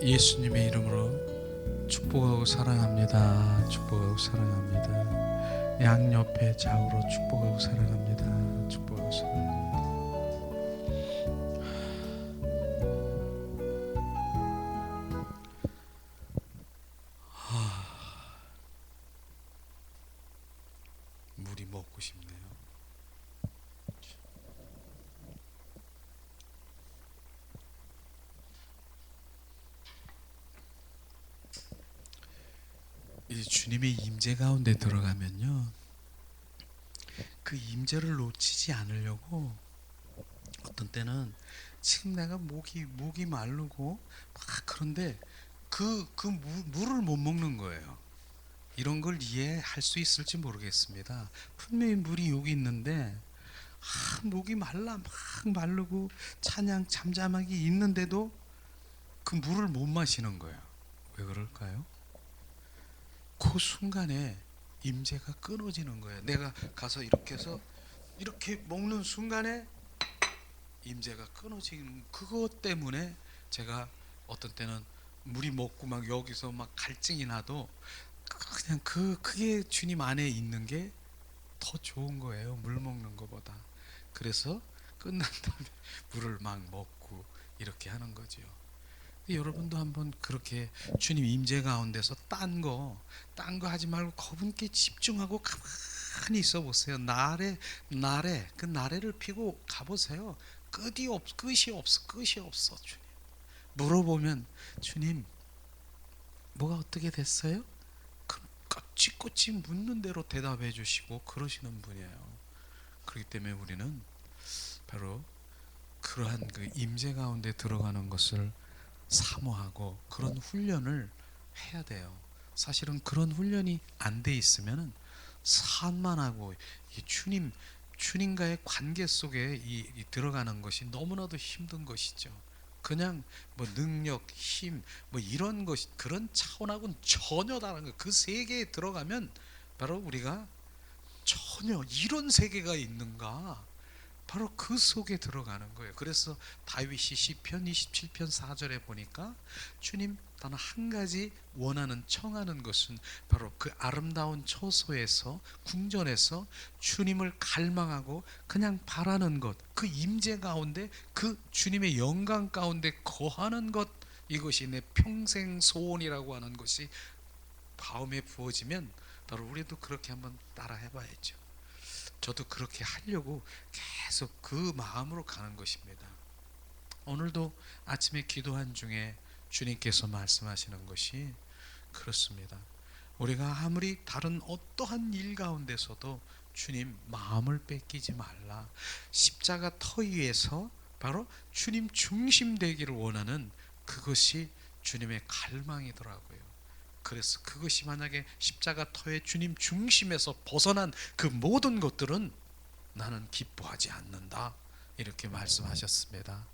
예수님의 이름으로 축복하고 사랑합니다. 축복하고 사랑합니다. 양옆에 좌우로 축복하고 사랑합니다. 축복하고 사랑합니다. 물이 먹고 싶네요. 이제 주님의 임재 가운데 들어가면요, 그 임재를 놓치지 않으려고 어떤 때는 지금 내가 목이 마르고 막 그런데 물을 못 먹는 거예요. 이런 걸 이해할 수 있을지 모르겠습니다. 분명히 물이 여기 있는데 목이 말라 막 마르고 찬양 잠잠하게 있는데도 그 물을 못 마시는 거예요. 왜 그럴까요? 그 순간에 임재가 끊어지는 거예요. 내가 가서 이렇게 해서 이렇게 먹는 순간에 임재가 끊어지는 그것 때문에 제가 어떤 때는 물이 먹고 막 여기서 막 갈증이 나도 그냥 그게 주님 안에 있는 게 더 좋은 거예요. 물 먹는 것보다. 그래서 끝난 다음에 물을 막 먹고 이렇게 하는 거죠. 여러분도 한번 그렇게 주님 임재 가운데서 딴 거 하지 말고 그분께 집중하고 가만히 있어 보세요. 그 나래를 피고 가보세요. 끝이 없어. 주님 물어보면 주님 뭐가 어떻게 됐어요? 꼬치꼬치 묻는 대로 대답해 주시고 그러시는 분이에요. 그렇기 때문에 우리는 바로 그러한 그 임재 가운데 들어가는 것을 사모하고 그런 훈련을 해야 돼요. 사실은 그런 훈련이 안 돼 있으면 산만하고 주님과의 관계 속에 들어가는 것이 너무나도 힘든 것이죠. 그냥 뭐 능력, 힘, 뭐 이런 것 그런 차원하고는 전혀 다른 거. 그 세계에 들어가면 바로 우리가 전혀 이런 세계가 있는가? 바로 그 속에 들어가는 거예요. 그래서 다윗이 시편 27편 4절에 보니까 주님 단 한 가지 원하는 청하는 것은 바로 그 아름다운 처소에서 궁전에서 주님을 갈망하고 그냥 바라는 것, 그 임재 가운데 그 주님의 영광 가운데 거하는 것, 이것이 내 평생 소원이라고 하는 것이 마음에 부어지면 바로 우리도 그렇게 한번 따라 해봐야죠. 저도 그렇게 하려고 계속 그 마음으로 가는 것입니다. 오늘도 아침에 기도한 중에 주님께서 말씀하시는 것이 그렇습니다. 우리가 아무리 다른 어떠한 일 가운데서도 주님 마음을 뺏기지 말라. 십자가 터 위에서 바로 주님 중심 되기를 원하는 그것이 주님의 갈망이더라고요. 그래서 그것이 만약에 십자가 터의 주님 중심에서 벗어난 그 모든 것들은 나는 기뻐하지 않는다, 이렇게 말씀하셨습니다.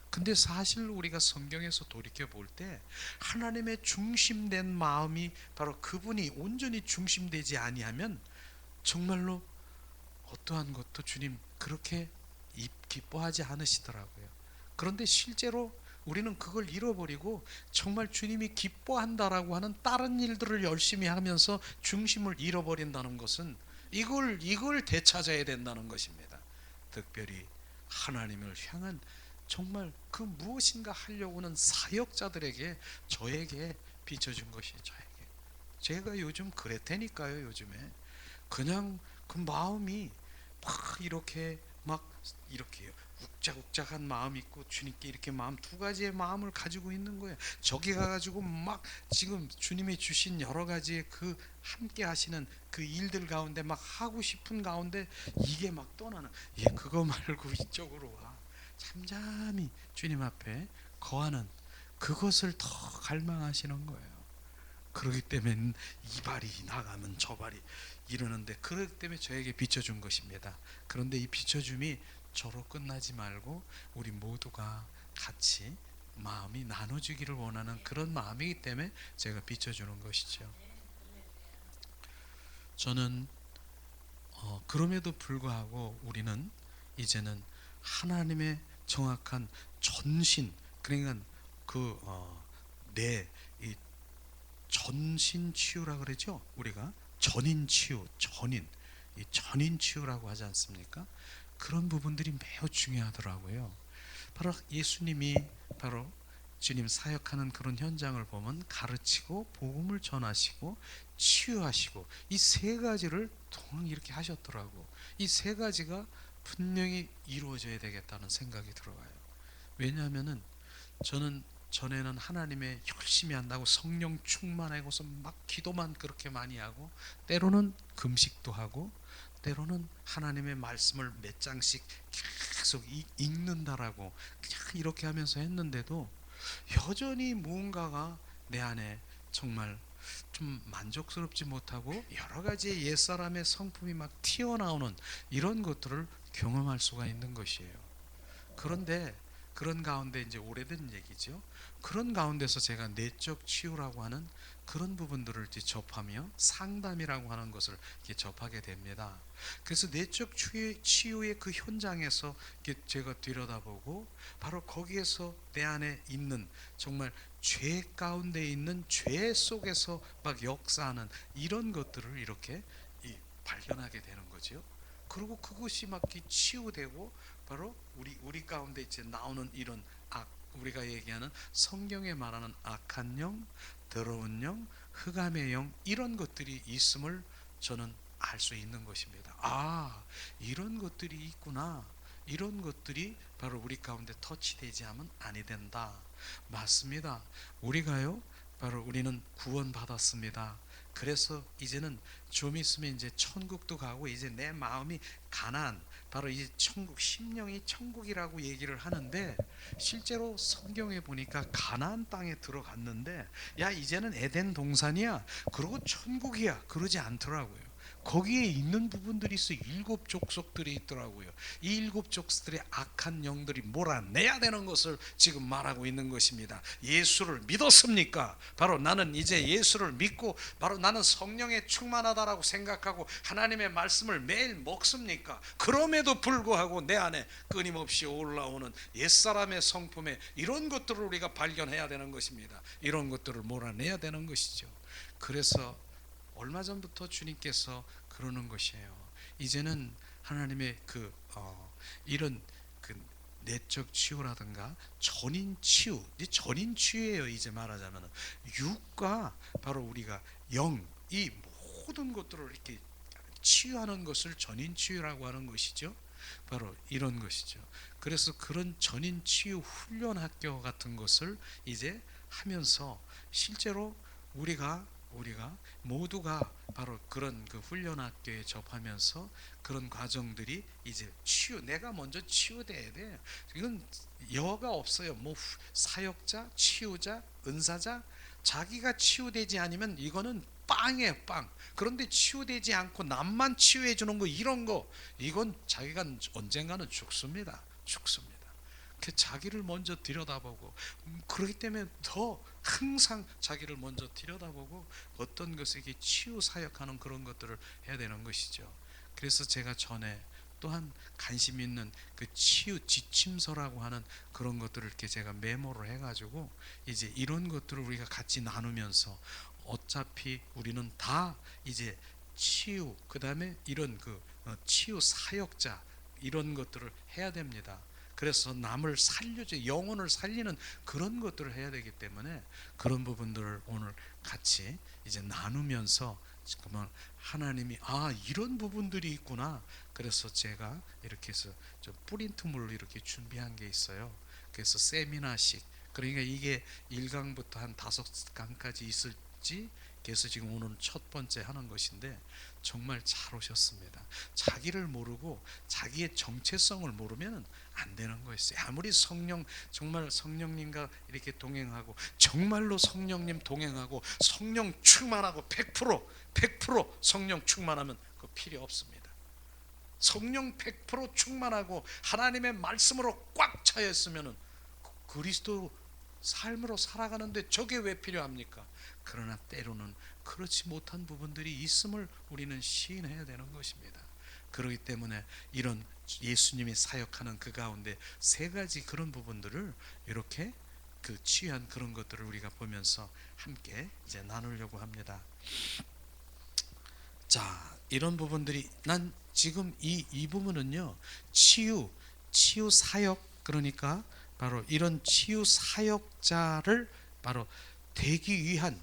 근데 사실 우리가 성경에서 돌이켜 볼 때 하나님의 중심된 마음이 바로 그분이 온전히 중심되지 아니하면 정말로 어떠한 것도 주님 그렇게 기뻐하지 않으시더라고요. 그런데 실제로 우리는 그걸 잃어버리고 정말 주님이 기뻐한다라고 하는 다른 일들을 열심히 하면서 중심을 잃어버린다는 것은 이걸 되찾아야 된다는 것입니다. 특별히 하나님을 향한 정말 그 무엇인가 하려고는 사역자들에게 저에게 비춰준 것이 저에게 제가 요즘 그랬다니까요. 요즘에 그냥 그 마음이 막 이렇게 욱작욱작한 마음이 있고 주님께 이렇게 마음 두 가지의 마음을 가지고 있는 거예요. 저기 가가지고 막 지금 주님이 주신 여러 가지의 그 함께 하시는 그 일들 가운데 막 하고 싶은 가운데 이게 막 떠나는, 그거 말고 이쪽으로 와 잠잠히 주님 앞에 거하는 그것을 더 갈망하시는 거예요. 그렇기 때문에 이 발이 나가면 저 발이 이러는데, 그렇기 때문에 저에게 비춰준 것입니다. 그런데 이 비춰줌이 저로 끝나지 말고 우리 모두가 같이 마음이 나눠주기를 원하는 그런 마음이기 때문에 제가 비춰주는 것이죠. 저는 그럼에도 불구하고 우리는 이제는 하나님의 정확한 전신, 그러니까 그 내 이 전신 치유라 그러죠. 우리가 전인 치유, 이 전인 치유라고 하지 않습니까? 그런 부분들이 매우 중요하더라고요. 바로 예수님이 바로 주님 사역하는 그런 현장을 보면 가르치고 복음을 전하시고 치유하시고 이 세 가지를 통 이렇게 하셨더라고. 이 세 가지가 분명히 이루어져야 되겠다는 생각이 들어와요. 왜냐하면은 저는 전에는 하나님의 열심히 한다고 성령 충만하고서 막 기도만 그렇게 많이 하고 때로는 금식도 하고 때로는 하나님의 말씀을 몇 장씩 계속 읽는다라고 그냥 이렇게 하면서 했는데도 여전히 무언가가 내 안에 정말 좀 만족스럽지 못하고 여러 가지 옛사람의 성품이 막 튀어나오는 이런 것들을 경험할 수가 있는 것이에요. 그런데 그런 가운데 이제 오래된 얘기죠. 그런 가운데서 제가 내적 치유라고 하는 그런 부분들을 이제 접하며 상담이라고 하는 것을 이렇게 접하게 됩니다. 그래서 내적 치유의 그 현장에서 이렇게 제가 들여다보고 바로 거기에서 내 안에 있는 정말 죄 가운데 있는 죄 속에서 막 역사하는 이런 것들을 이렇게 발견하게 되는 거죠. 그리고 그것이 막 치유되고 바로 우리 가운데 이제 나오는 이런 우리가 얘기하는 성경에 말하는 악한 영, 더러운 영, 흑암의 영 이런 것들이 있음을 저는 알 수 있는 것입니다. 이런 것들이 있구나. 이런 것들이 바로 우리 가운데 터치되지 않으면 아니 된다. 맞습니다. 우리가요, 바로 우리는 구원받았습니다. 그래서 이제는 좀 있으면 이제 천국도 가고 이제 내 마음이 가난 바로 이제 천국 심령이 천국이라고 얘기를 하는데 실제로 성경에 보니까 가나안 땅에 들어갔는데 야 이제는 에덴 동산이야 그러고 천국이야 그러지 않더라고요. 거기에 있는 부분들이 있어 일곱 족속들이 있더라고요. 이 일곱 족속들의 악한 영들이 몰아내야 되는 것을 지금 말하고 있는 것입니다. 예수를 믿었습니까? 바로 나는 이제 예수를 믿고 바로 나는 성령에 충만하다라고 생각하고 하나님의 말씀을 매일 먹습니까? 그럼에도 불구하고 내 안에 끊임없이 올라오는 옛사람의 성품에 이런 것들을 우리가 발견해야 되는 것입니다. 이런 것들을 몰아내야 되는 것이죠. 그래서 얼마 전부터 주님께서 그러는 것이에요. 이제는 하나님의 이런 그 내적 치유라든가 전인 치유, 이제 전인 치유예요. 이제 말하자면 육과 바로 우리가 영, 이 모든 것들을 이렇게 치유하는 것을 전인 치유라고 하는 것이죠. 바로 이런 것이죠. 그래서 그런 전인 치유 훈련 학교 같은 것을 이제 하면서 실제로 우리가 모두가 바로 그런 그 훈련 학교에 접하면서 그런 과정들이 이제 내가 먼저 치유돼야 돼. 이건 여가 없어요. 뭐 사역자, 치유자, 은사자 자기가 치유되지 않으면 이거는 빵이에요, 빵. 그런데 치유되지 않고 남만 치유해 주는 거 이런 거 이건 자기가 언젠가는 죽습니다. 그 자기를 먼저 들여다보고 그렇기 때문에 더 항상 자기를 먼저 들여다보고 어떤 것에게 치유 사역하는 그런 것들을 해야 되는 것이죠. 그래서 제가 전에 또한 관심 있는 그 치유 지침서라고 하는 그런 것들을 이렇게 제가 메모를 해가지고 이제 이런 것들을 우리가 같이 나누면서 어차피 우리는 다 이제 치유 그 다음에 이런 치유 사역자 이런 것들을 해야 됩니다. 그래서 남을 살려줘 영혼을 살리는 그런 것들을 해야 되기 때문에 그런 부분들을 오늘 같이 이제 나누면서 정말 하나님이 이런 부분들이 있구나. 그래서 제가 이렇게 해서 좀 프린트물로 이렇게 준비한 게 있어요. 그래서 세미나식 그러니까 이게 1강부터 한 5강까지 있을지 그래서 지금 오늘 첫 번째 하는 것인데 정말 잘 오셨습니다. 자기를 모르고 자기의 정체성을 모르면 안 되는 거였어요. 아무리 정말 성령님과 이렇게 동행하고 정말로 성령님 동행하고 성령 충만하고 100% 성령 충만하면 그 필요 없습니다. 성령 100% 충만하고 하나님의 말씀으로 꽉 차여 있으면 그리스도 삶으로 살아가는데 저게 왜 필요합니까? 그러나 때로는 그렇지 못한 부분들이 있음을 우리는 시인해야 되는 것입니다. 그렇기 때문에 이런 예수님이 사역하는 그 가운데 세 가지 그런 부분들을 이렇게 그 치유한 그런 것들을 우리가 보면서 함께 이제 나누려고 합니다. 자, 이런 부분들이 난 지금 이 부분은요, 치유 사역, 그러니까 바로 이런 치유 사역자를 바로 되기 위한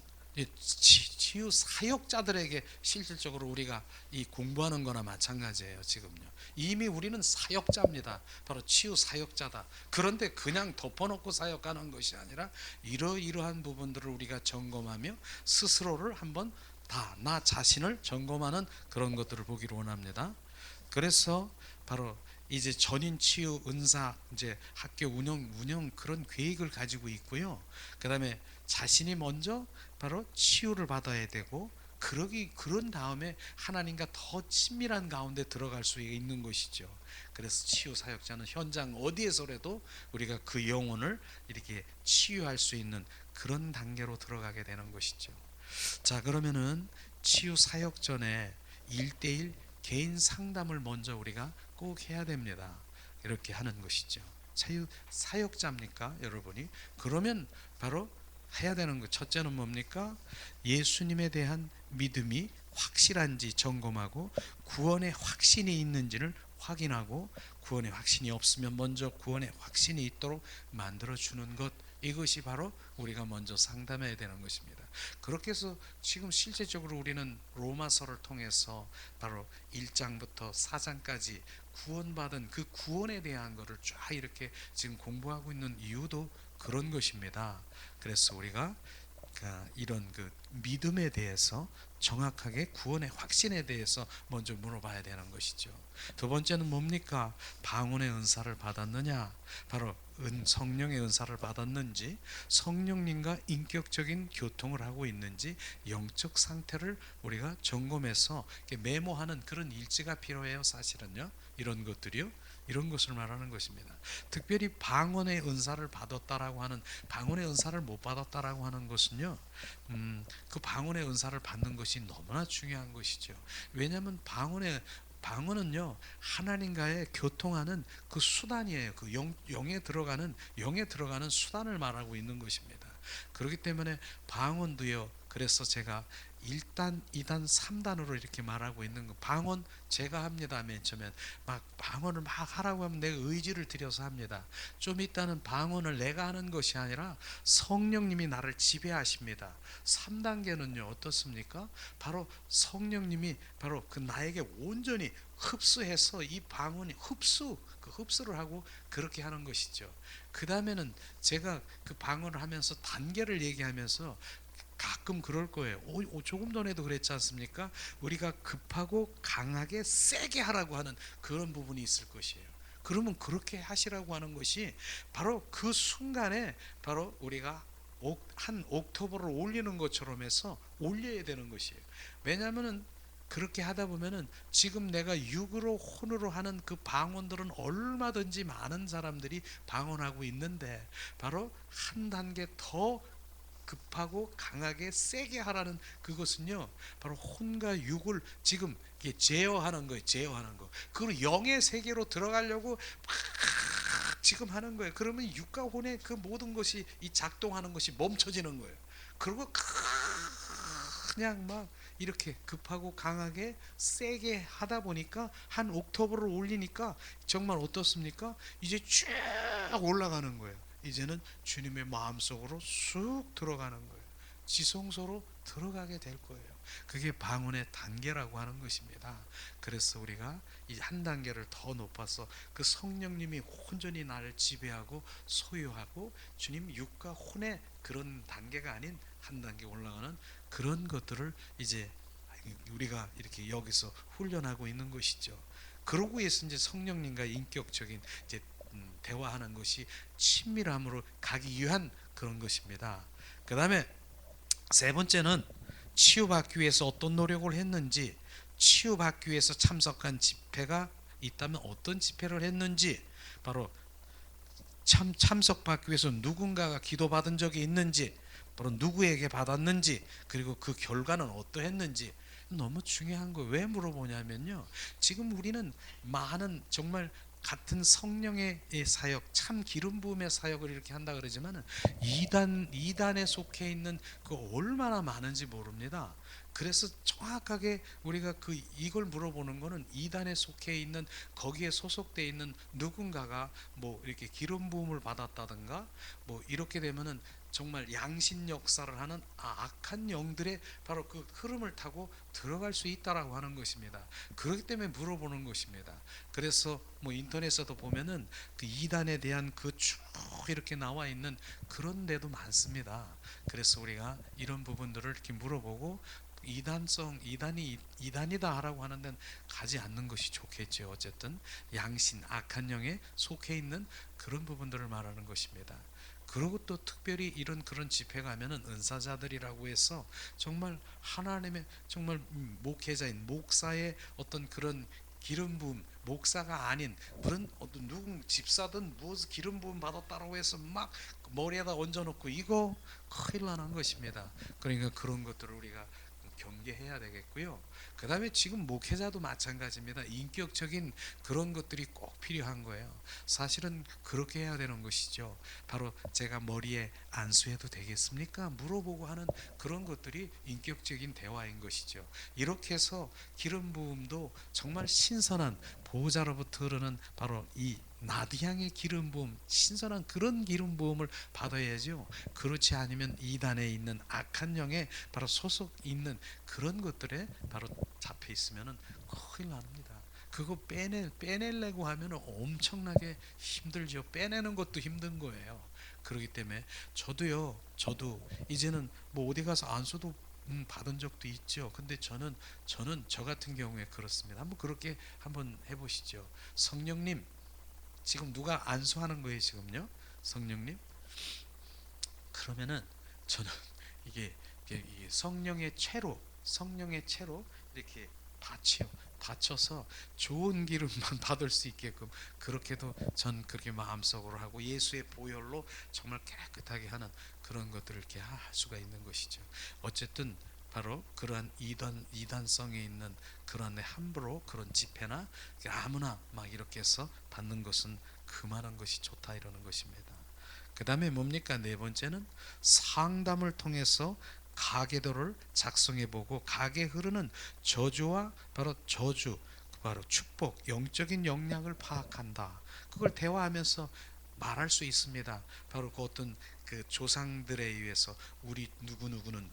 치유 사역자들에게 실질적으로 우리가 이 공부하는 거나 마찬가지예요. 지금요, 이미 우리는 사역자입니다. 바로 치유 사역자다. 그런데 그냥 덮어놓고 사역하는 것이 아니라 이러이러한 부분들을 우리가 점검하며 스스로를 한번 다 나 자신을 점검하는 그런 것들을 보기를 원합니다. 그래서 바로 이제 전인 치유 은사 이제 학교 운영 그런 계획을 가지고 있고요. 그다음에 자신이 먼저 바로 치유를 받아야 되고, 그런 다음에 하나님과 더 친밀한 가운데 들어갈 수 있는 것이죠. 그래서 치유 사역자는 현장 어디에서라도 우리가 그 영혼을 이렇게 치유할 수 있는 그런 단계로 들어가게 되는 것이죠. 자, 그러면은 치유 사역 전에 1대1 개인 상담을 먼저 우리가 꼭 해야 됩니다. 이렇게 하는 것이죠. 치유 사역자입니까, 여러분이? 그러면 바로 해야 되는 것, 첫째는 뭡니까? 예수님에 대한 믿음이 확실한지 점검하고, 구원의 확신이 있는지를 확인하고, 구원의 확신이 없으면 먼저 구원의 확신이 있도록 만들어 주는 것, 이것이 바로 우리가 먼저 상담해야 되는 것입니다. 그렇게 해서 지금 실제적으로 우리는 로마서를 통해서 바로 1장부터 4장까지 구원받은 그 구원에 대한 것을 쫙 이렇게 지금 공부하고 있는 이유도 그런 것입니다. 그래서 우리가 이런 그 믿음에 대해서 정확하게 구원의 확신에 대해서 먼저 물어봐야 되는 것이죠. 두 번째는 뭡니까? 방언의 은사를 받았느냐? 바로 성령의 은사를 받았는지, 성령님과 인격적인 교통을 하고 있는지, 영적 상태를 우리가 점검해서 메모하는 그런 일지가 필요해요. 사실은요, 이런 것들이요, 이런 것을 말하는 것입니다. 특별히 방언의 은사를 받았다라고 하는, 방언의 은사를 못 받았다라고 하는 것은요, 그 방언의 은사를 받는 것이 너무나 중요한 것이죠. 왜냐하면 방언은요, 하나님과의 교통하는 그 수단이에요. 그 영에 들어가는 수단을 말하고 있는 것입니다. 그렇기 때문에 방언도요, 그래서 제가 1단, 2단, 3단으로 이렇게 말하고 있는 거. 방언 제가 합니다. 맨 처음엔 막 방언을 막 하라고 하면 내가 의지를 들여서 합니다. 좀 있다는 방언을 내가 하는 것이 아니라 성령님이 나를 지배하십니다. 3단계는요 어떻습니까? 바로 성령님이 바로 그 나에게 온전히 흡수해서 이 방언이 흡수를 하고 그렇게 하는 것이죠. 그 다음에는 제가 그 방언을 하면서 단계를 얘기하면서 가끔 그럴 거예요. 조금 전에도 그랬지 않습니까? 우리가 급하고 강하게 세게 하라고 하는 그런 부분이 있을 것이에요. 그러면 그렇게 하시라고 하는 것이 바로 그 순간에 바로 우리가 한 옥토버를 올리는 것처럼 해서 올려야 되는 것이에요. 왜냐하면은 그렇게 하다 보면은 지금 내가 육으로 혼으로 하는 그 방언들은 얼마든지 많은 사람들이 방언하고 있는데, 바로 한 단계 더 급하고 강하게 세게 하라는 그것은요, 바로 혼과 육을 지금 제어하는 거예요. 제어하는 거. 그걸 영의 세계로 들어가려고 막 지금 하는 거예요. 그러면 육과 혼의 그 모든 것이 이 작동하는 것이 멈춰지는 거예요. 그리고 그냥 막 이렇게 급하고 강하게 세게 하다 보니까 한 옥토버를 올리니까 정말 어떻습니까? 이제 쭉 올라가는 거예요. 이제는 주님의 마음속으로 쑥 들어가는 거예요. 지성소로 들어가게 될 거예요. 그게 방언의 단계라고 하는 것입니다. 그래서 우리가 이 한 단계를 더 높아서 그 성령님이 온전히 나를 지배하고 소유하고 주님 육과 혼의 그런 단계가 아닌 한 단계 올라가는 그런 것들을 이제 우리가 이렇게 여기서 훈련하고 있는 것이죠. 그러고 해서 이제 성령님과 인격적인 이제 대화하는 것이 친밀함으로 가기 위한 그런 것입니다. 그 다음에 세 번째는 치유받기 위해서 어떤 노력을 했는지, 치유받기 위해서 참석한 집회가 있다면 어떤 집회를 했는지, 바로 참석받기 위해서 누군가가 기도받은 적이 있는지, 바로 누구에게 받았는지, 그리고 그 결과는 어떠했는지 너무 중요한 거예요. 왜 물어보냐면요, 지금 우리는 많은 정말 같은 성령의 사역, 참 기름 부음의 사역을 이렇게 한다 그러지만은 이단에 속해 있는 그 얼마나 많은지 모릅니다. 그래서 정확하게 우리가 이걸 물어보는 거는 이단에 속해 있는, 거기에 소속돼 있는 누군가가 뭐 이렇게 기름 부음을 받았다든가 뭐 이렇게 되면은 정말 양심 역사를 하는 악한 영들의 바로 그 흐름을 타고 들어갈 수 있다라고 하는 것입니다. 그렇기 때문에 물어보는 것입니다. 그래서 뭐 인터넷에도 보면은 그 이단에 대한 그 쭉 이렇게 나와 있는 그런 데도 많습니다. 그래서 우리가 이런 부분들을 이렇게 물어보고 이단이다 하라고 하는 데는 가지 않는 것이 좋겠죠. 어쨌든 양신 악한 영에 속해 있는 그런 부분들을 말하는 것입니다. 그리고 또 특별히 이런 그런 집회 가면은 은사자들이라고 해서 정말 하나님의 정말 목회자인 목사의 어떤 그런 기름 부음, 목사가 아닌 그런 어떤 누군 집사든 무엇 기름 부음 받았다고 해서 막 머리에다 얹어놓고 이거 큰일 나는 것입니다. 그러니까 그런 것들을 우리가 경계해야 되겠고요. 그 다음에 지금 목회자도 마찬가지입니다. 인격적인 그런 것들이 꼭 필요한 거예요. 사실은 그렇게 해야 되는 것이죠. 바로 제가 머리에 안수해도 되겠습니까? 물어보고 하는 그런 것들이 인격적인 대화인 것이죠. 이렇게 해서 기름 부음도 정말 신선한 보호자로부터 흐르는 바로 이 나디향의 기름 부음, 신선한 그런 기름 부음을 받아야죠. 그렇지 않으면 이단에 있는 악한 영에 바로 소속 있는 그런 것들에 바로 잡혀 있으면은 큰일 납니다. 그거 빼내려고 하면 엄청나게 힘들죠. 빼내는 것도 힘든 거예요. 그렇기 때문에 저도 이제는 뭐 어디 가서 안수도 받은 적도 있죠. 근데 저는 저 같은 경우에 그렇습니다. 한번 그렇게 한번 해보시죠. 성령님, 지금 누가 안수하는 거예요, 지금요? 성령님? 그러면은 저는 이게, 이게 성령의 채로 이렇게 받쳐서 좋은 기름만 받을 수 있게끔 그렇게도 전 그렇게 마음속으로 하고 예수의 보혈로 정말 깨끗하게 하는 그런 것들을 이렇게 할 수가 있는 것이죠. 어쨌든 바로 그러한 이단성에 있는 그런 함부로 그런 집회나 아무나 막 이렇게 해서 받는 것은 그만한 것이 좋다 이러는 것입니다. 그 다음에 뭡니까? 네 번째는 상담을 통해서 가계도를 작성해보고 가계에 흐르는 저주와 바로 축복, 영적인 영향을 파악한다. 그걸 대화하면서 말할 수 있습니다. 바로 그 어떤 그 조상들에 의해서 우리 누구누구는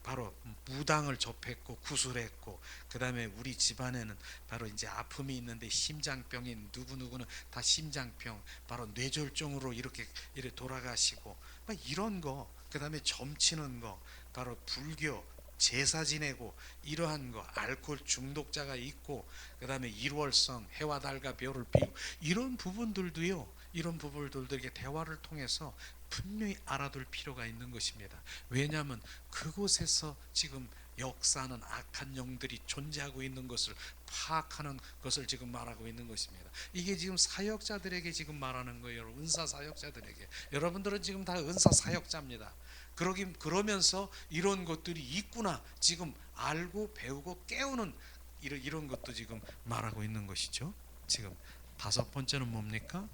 바로 무당을 접했고 구술했고, 그 다음에 우리 집안에는 바로 이제 아픔이 있는데 심장병인 누구누구는 다 심장병, 바로 뇌졸중으로 이렇게 돌아가시고 막 이런 거, 그 다음에 점치는 거, 바로 불교 제사 지내고 이러한 거, 알코올 중독자가 있고, 그 다음에 일월성 해와 달과 별을 비고 이런 부분들도요, 이런 부분들도 이렇게 대화를 통해서 분명히 알아둘 필요가 있는 것입니다. 왜냐하면 그곳에서 지금 역사하는 악한 영들이 존재하고 있는 것을 파악하는 것을 지금 말하고 있는 것입니다. 이게 지금 사역자들에게 지금 말하는 거예요. 은사 사역자들에게. 여러분들은 지금 다 은사 사역자입니다. 그러면서 이런 것들이 있구나 지금 알고 배우고 깨우는 이런 것도 지금 말하고 있는 것이죠. 지금 다섯 번째는 뭡니까?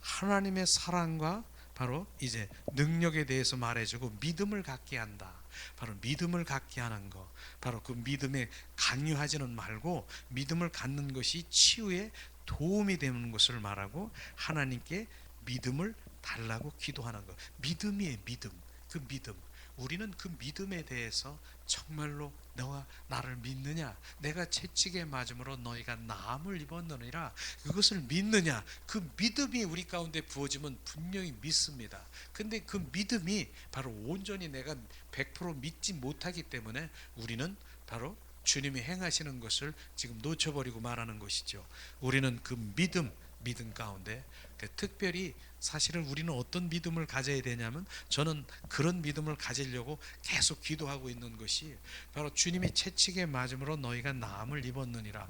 하나님의 사랑과 바로 이제 능력에 대해서 말해주고 믿음을 갖게 한다. 바로 믿음을 갖게 하는 거. 바로 그 믿음에 강요하지는 말고 믿음을 갖는 것이 치유에 도움이 되는 것을 말하고 하나님께 믿음을 달라고 기도하는 것. 믿음이에요, 믿음. 그 믿음. 우리는 그 믿음에 대해서 정말로 너가 나를 믿느냐, 내가 채찍에 맞음으로 너희가 나음을 입었느니라, 그것을 믿느냐. 그 믿음이 우리 가운데 부어지면 분명히 믿습니다. 근데 그 믿음이 바로 온전히 내가 100% 믿지 못하기 때문에 우리는 바로 주님이 행하시는 것을 지금 놓쳐버리고 말하는 것이죠. 우리는 그 믿음 가운데 특별히 사실은 우리는 어떤 믿음을 가져야 되냐면, 저는 그런 믿음을 가지려고 계속 기도하고 있는 것이 바로 주님이 채찍에 맞음으로 너희가 나음을 입었느니라.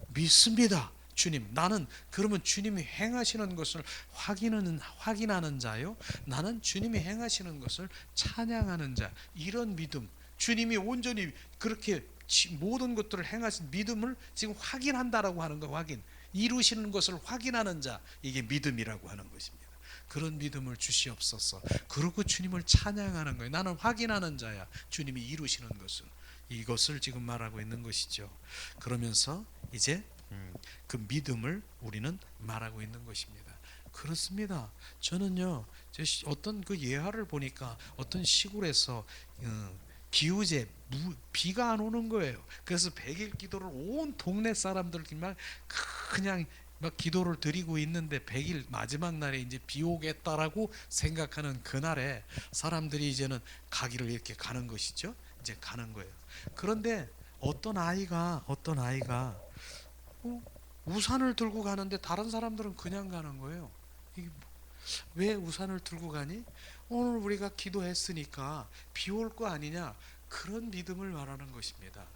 믿습니다. 주님, 나는 그러면 주님이 행하시는 것을 확인하는 자요, 나는 주님이 행하시는 것을 찬양하는 자. 이런 믿음, 주님이 온전히 그렇게 모든 것들을 행하신 믿음을 지금 확인한다라고 하는 거. 확인. 이루시는 것을 확인하는 자, 이게 믿음이라고 하는 것입니다. 그런 믿음을 주시옵소서. 그러고 주님을 찬양하는 거예요. 나는 확인하는 자야, 주님이 이루시는 것을. 이것을 지금 말하고 있는 것이죠. 그러면서 이제 그 믿음을 우리는 말하고 있는 것입니다. 그렇습니다. 저는요, 어떤 그 예화를 보니까 어떤 시골에서 기우제 비가 안 오는 거예요. 그래서 100일 기도를 온 동네 사람들끼리 그냥 막 기도를 드리고 있는데 100일 마지막 날에 이제 비 오겠다라고 생각하는 그날에 사람들이 이제는 가기를 이렇게 가는 것이죠. 이제 가는 거예요. 그런데 어떤 아이가 어, 우산을 들고 가는데 다른 사람들은 그냥 가는 거예요. 이게 왜 우산을 들고 가니? 오늘 우리가 기도했으니까 비 올 거 아니냐? 그런 믿음을 말하는 것입니다.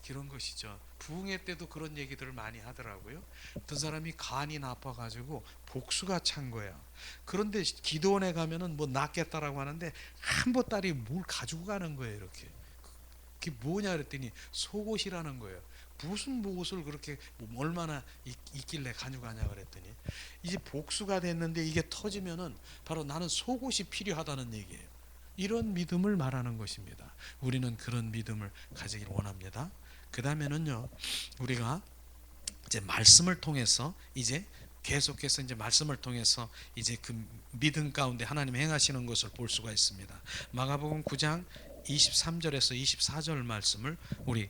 그런 것이죠. 부흥회 때도 그런 얘기들을 많이 하더라고요. 어떤 사람이 간이 나빠가지고 복수가 찬 거야. 그런데 기도원에 가면은 뭐 낫겠다라고 하는데 한 보따리 뭘 가지고 가는 거예요. 이렇게. 그게 뭐냐 그랬더니 속옷이라는 거예요. 무슨 옷을 그렇게 얼마나 있길래 가져가냐 그랬더니 이제 복수가 됐는데 이게 터지면은 바로 나는 속옷이 필요하다는 얘기예요. 이런 믿음을 말하는 것입니다. 우리는 그런 믿음을 가지길 원합니다. 그 다음에는요, 우리가 이제 말씀을 통해서 이제 계속해서 이제 말씀을 통해서 이제 그 믿음 가운데 하나님 행하시는 것을 볼 수가 있습니다. 마가복음 9장 23절에서 24절 말씀을 우리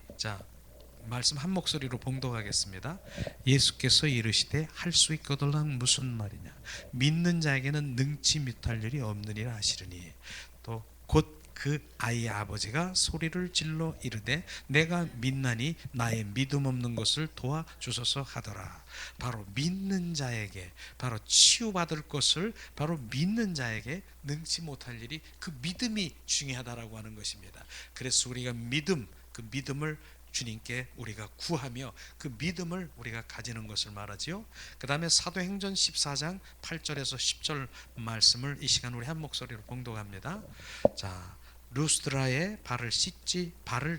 말씀 한 목소리로 봉독하겠습니다. 예수께서 이르시되 할 수 있거들란 무슨 말이냐? 믿는 자에게는 능치 못할 일이 없느니라 하시르니 또 곧 그 아이의 아버지가 소리를 질러 이르되 내가 믿나니 나의 믿음 없는 것을 도와주소서 하더라. 바로 믿는 자에게 바로 치유받을 것을 바로 믿는 자에게 능치 못할 일이 그 믿음이 중요하다라고 하는 것입니다. 그래서 우리가 그 믿음을 주님께 우리가 구하며 그 믿음을 우리가 가지는 것을 말하지요. 그 다음에 사도행전 14장 8절에서 10절 말씀을 이 시간 우리 한 목소리로 봉독합니다. 자, 루스드라에 발을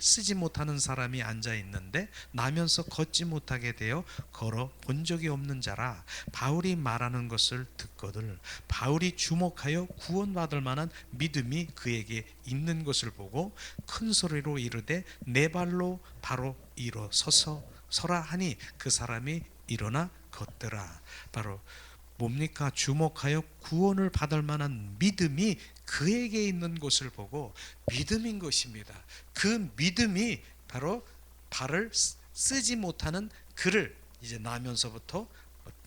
쓰지 못하는 사람이 앉아 있는데 나면서 걷지 못하게 되어 걸어 본 적이 없는 자라. 바울이 말하는 것을 듣거들 바울이 주목하여 구원받을 만한 믿음이 그에게 있는 것을 보고 큰 소리로 이르되 내 발로 바로 일어서라 하니 그 사람이 일어나 걷더라. 바로 뭡니까? 주목하여 구원을 받을 만한 믿음이 그에게 있는 것을 보고 믿음인 것입니다. 그 믿음이 바로 발을 쓰지 못하는 그를 이제 나면서부터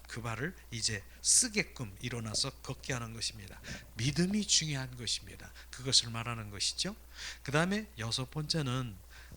그 발을 이제 쓰게끔 일어나서 걷게 하는 것입니다. 믿음이 중요한 것입니다. 그것을 말하는 것이죠. 그 다음에 6번째는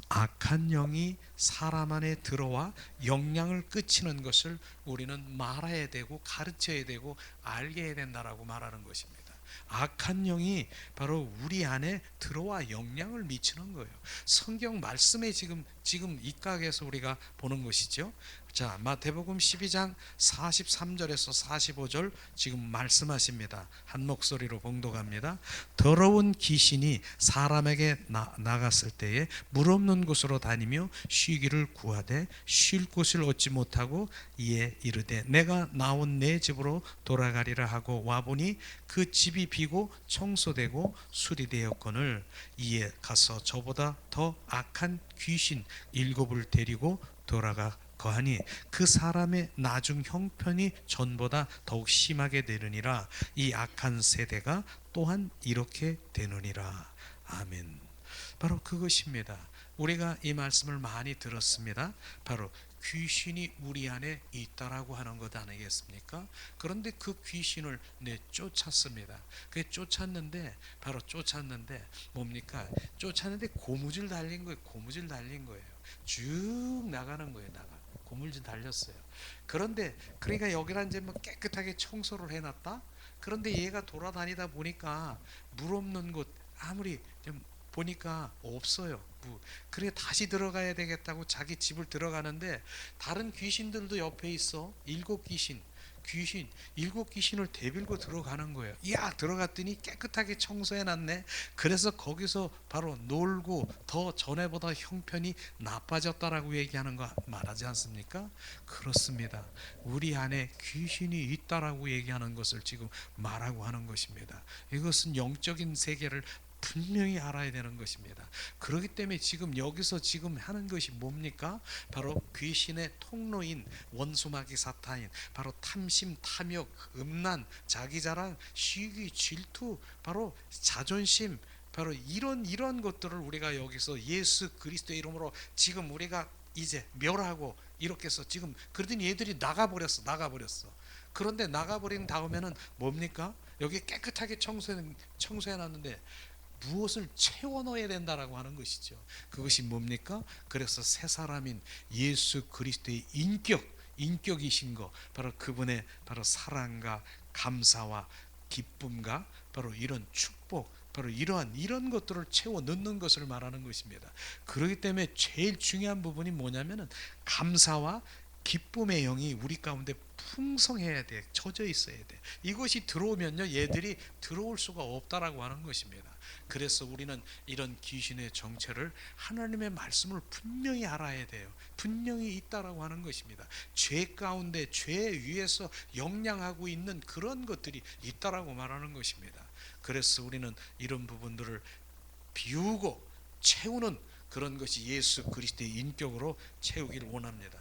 악한 영이 사람 안에 들어와 영향을 끼치는 것을 우리는 말해야 되고 가르쳐야 되고 알게 해야 된다라고 말하는 것입니다. 악한 영이 바로 우리 안에 들어와 영향을 미치는 거예요. 성경 말씀에 지금 입각해서 우리가 보는 것이죠. 자, 마태복음 12장 43절에서 45절 지금 말씀하십니다. 한 목소리로 봉독합니다. 더러운 귀신이 사람에게 나갔을 때에 물 없는 곳으로 다니며 쉬기를 구하되 쉴 곳을 얻지 못하고 이에 이르되 내가 나온 내 집으로 돌아가리라 하고 와보니 그 집이 비고 청소되고 수리되었거늘 이에 가서 저보다 더 악한 귀신 7을 데리고 돌아가 거하니 그 사람의 나중 형편이 전보다 더욱 심하게 되느니라. 이 악한 세대가 또한 이렇게 되느니라. 아멘. 바로 그것입니다. 우리가 이 말씀을 많이 들었습니다. 바로 귀신이 우리 안에 있다라고 하는 것 아니겠습니까? 그런데 그 귀신을 쫓았습니다. 그 쫓았는데 뭡니까? 쫓았는데 고무줄 달린 거예요. 쭉 나가는 거예요. 고물줄 달렸어요. 그런데 그러니까 여기랑 이제 뭐 깨끗하게 청소를 해놨다. 그런데 얘가 돌아다니다 보니까 물 없는 곳 아무리 좀 보니까 없어요. 그래 다시 들어가야 되겠다고 자기 집을 들어가는데 다른 귀신들도 옆에 있어. 7 귀신. 귀신, 일곱 귀신을 대빌고 들어가는 거예요. 야, 들어갔더니 깨끗하게 청소해놨네. 그래서 거기서 바로 놀고 더 전에보다 형편이 나빠졌다라고 얘기하는 거 말하지 않습니까? 그렇습니다. 우리 안에 귀신이 있다라고 얘기하는 것을 지금 말하고 하는 것입니다. 이것은 영적인 세계를 분명히 알아야 되는 것입니다. 그렇기 때문에 지금 여기서 지금 하는 것이 뭡니까? 바로 귀신의 통로인 원수마귀 사탄인 바로 탐심, 탐욕, 음란, 자기자랑, 시기, 질투, 바로 자존심, 바로 이런 것들을 우리가 여기서 예수 그리스도의 이름으로 지금 우리가 이제 멸하고 이렇게 해서 지금 그러더니 얘들이 나가버렸어. 그런데 나가버린 다음에는 뭡니까? 여기 깨끗하게 청소해놨는데 무엇을 채워 넣어야 된다라고 하는 것이죠. 그것이 뭡니까? 그래서 새 사람인 예수 그리스도의 인격이신 거, 바로 그분의 바로 사랑과 감사와 기쁨과 바로 이런 축복, 바로 이런 것들을 채워 넣는 것을 말하는 것입니다. 그렇기 때문에 제일 중요한 부분이 뭐냐면은 감사와 기쁨의 영이 우리 가운데 풍성해야 돼. 젖어 있어야 돼. 이것이 들어오면요, 얘들이 들어올 수가 없다라고 하는 것입니다. 그래서 우리는 이런 귀신의 정체를 하나님의 말씀을 분명히 알아야 돼요. 분명히 있다라고 하는 것입니다. 죄 가운데 죄 위에서 영향하고 있는 그런 것들이 있다라고 말하는 것입니다. 그래서 우리는 이런 부분들을 비우고 채우는 그런 것이 예수 그리스도의 인격으로 채우기를 원합니다.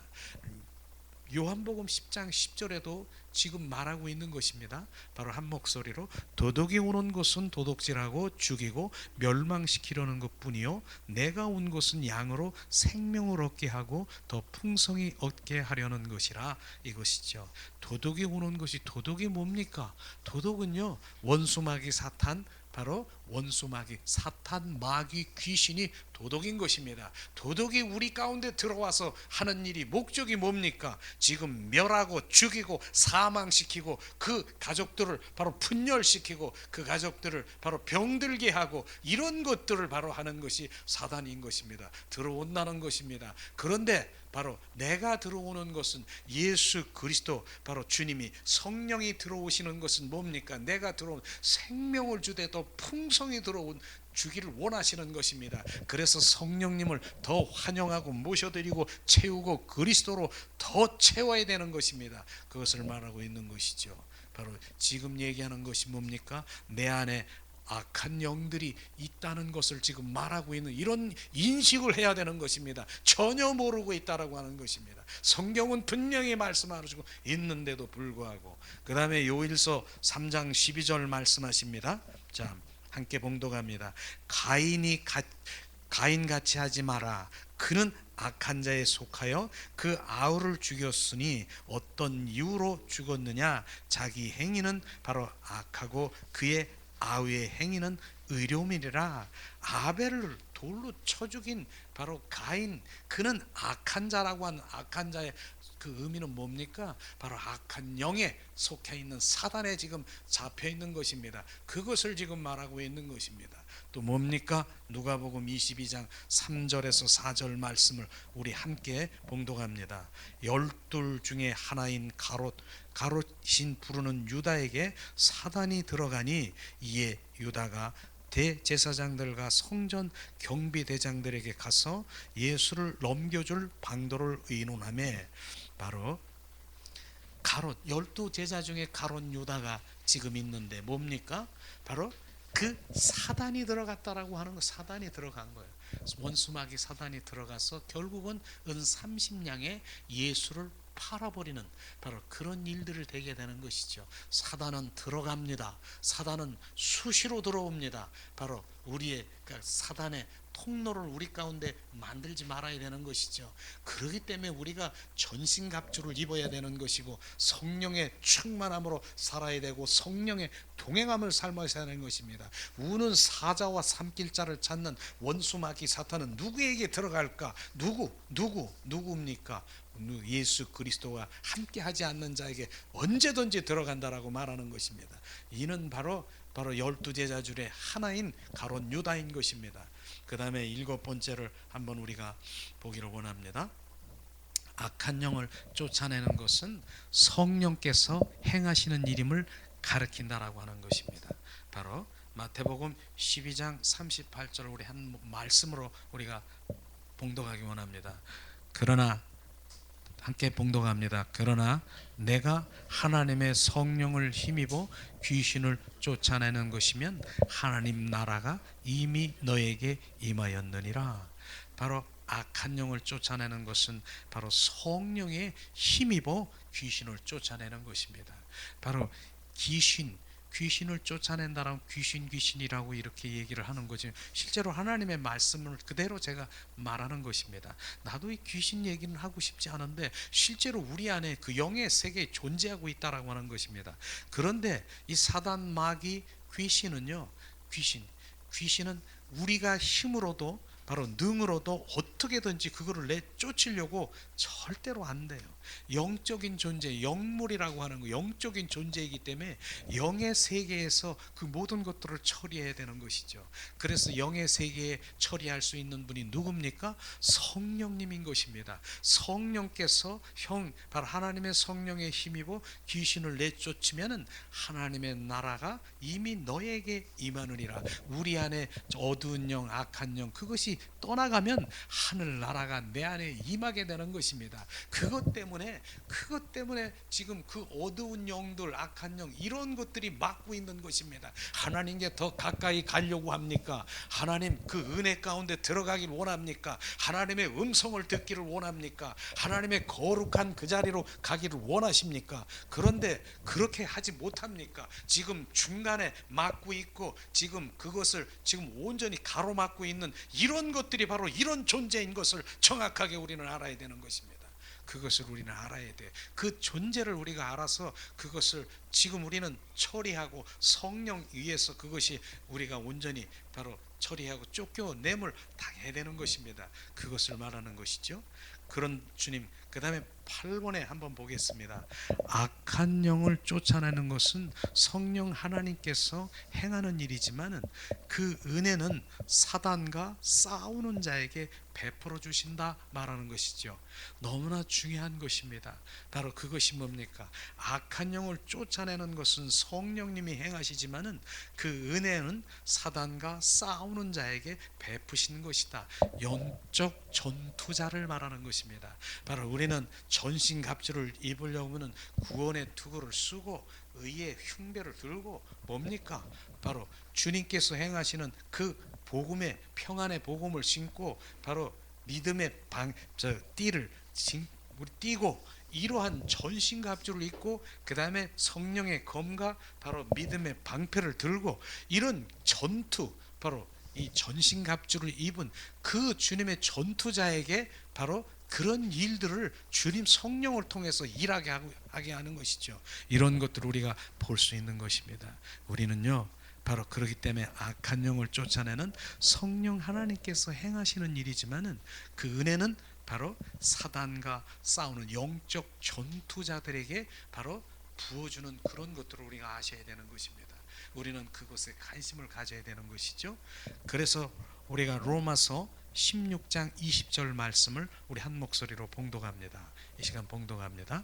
요한복음 10장 10절에도 지금 말하고 있는 것입니다. 바로 한 목소리로 도둑이 오는 것은 도둑질하고 죽이고 멸망시키려는 것뿐이요 내가 온 것은 양으로 생명을 얻게 하고 더 풍성히 얻게 하려는 것이라, 이것이죠. 도둑이 오는 것이, 도둑이 뭡니까? 도둑은요 원수마귀 사탄, 바로 원수마귀 사탄, 마귀, 귀신이 도둑인 것입니다. 도둑이 우리 가운데 들어와서 하는 일이 목적이 뭡니까? 지금 멸하고 죽이고 사망시키고 그 가족들을 바로 분열시키고 그 가족들을 바로 병들게 하고 이런 것들을 바로 하는 것이 사단인 것입니다. 들어온다는 것입니다. 그런데 바로 내가 들어오는 것은 예수 그리스도, 바로 주님이 성령이 들어오시는 것은 뭡니까? 내가 들어온 생명을 주되 더 풍성히 들어온 주기를 원하시는 것입니다. 그래서 성령님을 더 환영하고 모셔드리고 채우고 그리스도로 더 채워야 되는 것입니다. 그것을 말하고 있는 것이죠. 바로 지금 얘기하는 것이 뭡니까? 내 안에 악한 영들이 있다는 것을 지금 말하고 있는 이런 인식을 해야 되는 것입니다. 전혀 모르고 있다라고 하는 것입니다. 성경은 분명히 말씀하시고 있는데도 불구하고. 그 다음에 요일서 3장 12절 말씀하십니다. 자, 함께 봉독합니다. 가인같이 하지 마라. 그는 악한 자에 속하여 그 아우를 죽였으니 어떤 이유로 죽었느냐? 자기 행위는 바로 악하고 그의 아우의 행위는 의로움이라. 아벨을 돌로 쳐 죽인 바로 가인, 그는 악한 자라고 하는 악한 자의 그 의미는 뭡니까? 바로 악한 영에 속해 있는 사단에 지금 잡혀 있는 것입니다. 그것을 지금 말하고 있는 것입니다. 또 뭡니까? 누가복음 22장 3절에서 4절 말씀을 우리 함께 봉독합니다. 12 중에 하나인 가롯신 부르는 유다에게 사단이 들어가니 이에 유다가 대제사장들과 성전 경비대장들에게 가서 예수를 넘겨줄 방도를 의논하며, 바로 가롯 12제자 중에 가롯 유다가 지금 있는데 뭡니까? 바로 그 사단이 들어갔다라고 하는 거. 사단이 들어간 거예요. 원수마귀 사단이 들어가서 결국은 은 30냥에 예수를 팔아버리는 바로 그런 일들을 되게 되는 것이죠. 사단은 들어갑니다. 사단은 수시로 들어옵니다. 바로 우리의 사단의 통로를 우리 가운데 만들지 말아야 되는 것이죠. 그렇기 때문에 우리가 전신갑주를 입어야 되는 것이고 성령의 충만함으로 살아야 되고 성령의 동행함을 삶아야 하는 것입니다. 우는 사자와 삼킬자를 찾는 원수마귀 사탄은 누구에게 들어갈까? 누구입니까? 예수 그리스도와 함께 하지 않는 자에게 언제든지 들어간다라고 말하는 것입니다. 이는 바로 12제자 중에 하나인 가롯 유다인 것입니다. 그 다음에 7번째를 한번 우리가 보기를 원합니다. 악한 영을 쫓아내는 것은 성령께서 행하시는 일임을 가르친다라고 하는 것입니다. 바로 마태복음 12장 38절을 우리 한 말씀으로 우리가 봉독하기 원합니다. 그러나 함께 봉독합니다. 그러나 내가 하나님의 성령을 힘입어 귀신을 쫓아내는 것이면 하나님 나라가 이미 너에게 임하였느니라. 바로 악한 영을 쫓아내는 것은 바로 성령에 힘입어 귀신을 쫓아내는 것입니다. 바로 귀신을 쫓아낸다라면 귀신이라고 이렇게 얘기를 하는 거지, 실제로 하나님의 말씀을 그대로 제가 말하는 것입니다. 나도 이 귀신 얘기는 하고 싶지 않은데 실제로 우리 안에 그 영의 세계에 존재하고 있다라고 하는 것입니다. 그런데 이 사단, 마귀, 귀신은 우리가 힘으로도 바로 능으로도 어떻게든지 그거를 내쫓으려고 절대로 안 돼요. 영적인 존재, 영물이라고 하는 거, 영적인 존재이기 때문에 영의 세계에서 그 모든 것들을 처리해야 되는 것이죠. 그래서 영의 세계에 처리할 수 있는 분이 누굽니까? 성령님인 것입니다. 성령께서 바로 하나님의 성령에 힘입어 귀신을 내쫓으면은 하나님의 나라가 이미 너에게 임하느니라. 우리 안에 어두운 영, 악한 영, 그것이 떠나가면 하늘나라가 내 안에 임하게 되는 것입니다. 그것 때문에 지금 그 어두운 영들, 악한 영, 이런 것들이 막고 있는 것입니다. 하나님께 더 가까이 가려고 합니까? 하나님 그 은혜 가운데 들어가길 원합니까? 하나님의 음성을 듣기를 원합니까? 하나님의 거룩한 그 자리로 가기를 원하십니까? 그런데 그렇게 하지 못합니까? 지금 중간에 막고 있고 지금 그것을 지금 온전히 가로막고 있는 이런 것들이 바로 이런 존재인 것을 정확하게 우리는 알아야 되는 것입니다. 그것을 우리는 알아야 돼. 그 존재를 우리가 알아서 그것을 지금 우리는 처리하고 성령 위에서 그것이 우리가 온전히 바로 처리하고 쫓겨내물 다 해야 되는 것입니다. 그것을 말하는 것이죠. 그런 주님, 그 다음에 8번에 한번 보겠습니다. 악한 영을 쫓아내는 것은 성령 하나님께서 행하는 일이지만 그 은혜는 사단과 싸우는 자에게 베풀어 주신다 말하는 것이죠. 너무나 중요한 것입니다. 바로 그것이 뭡니까? 악한 영을 쫓아내는 것은 성령님이 행하시지만은 그 은혜는 사단과 싸우는 자에게 베푸시는 것이다. 영적 전투자를 말하는 것입니다. 바로 우리는 전신갑주를 입으려면은 구원의 투구를 쓰고 의의 흉배를 들고 뭡니까? 바로 주님께서 행하시는 그 복음의 평안의 복음을 신고 바로 믿음의 띠를 우리 띠고 이러한 전신갑주를 입고 그 다음에 성령의 검과 바로 믿음의 방패를 들고 이런 전투, 바로 이 전신갑주를 입은 그 주님의 전투자에게 바로 그런 일들을 주님 성령을 통해서 일하게 하게 하는 것이죠. 이런 것들을 우리가 볼 수 있는 것입니다. 우리는요 바로 그렇기 때문에 악한 영을 쫓아내는 성령 하나님께서 행하시는 일이지만은 그 은혜는 바로 사단과 싸우는 영적 전투자들에게 바로 부어주는 그런 것들을 우리가 아셔야 되는 것입니다. 우리는 그것에 관심을 가져야 되는 것이죠. 그래서 우리가 로마서 16장 20절 말씀을 우리 한 목소리로 봉독합니다. 이 시간 봉독합니다.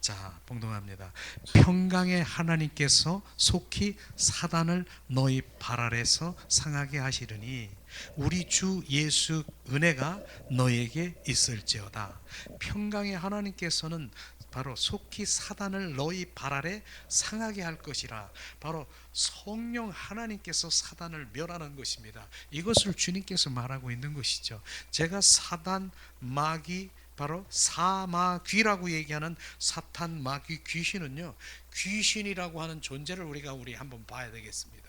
자, 봉독합니다. 평강의 하나님께서 속히 사단을 너희 발 아래서 상하게 하시리니 우리 주 예수 은혜가 너에게 있을지어다. 평강의 하나님께서는 바로 속히 사단을 너희 발 아래 상하게 할 것이라. 바로 성령 하나님께서 사단을 멸하는 것입니다. 이것을 주님께서 말하고 있는 것이죠. 제가 사단, 마귀, 바로 사마귀라고 얘기하는 사탄, 마귀, 귀신은요, 귀신이라고 하는 존재를 우리 한번 봐야 되겠습니다.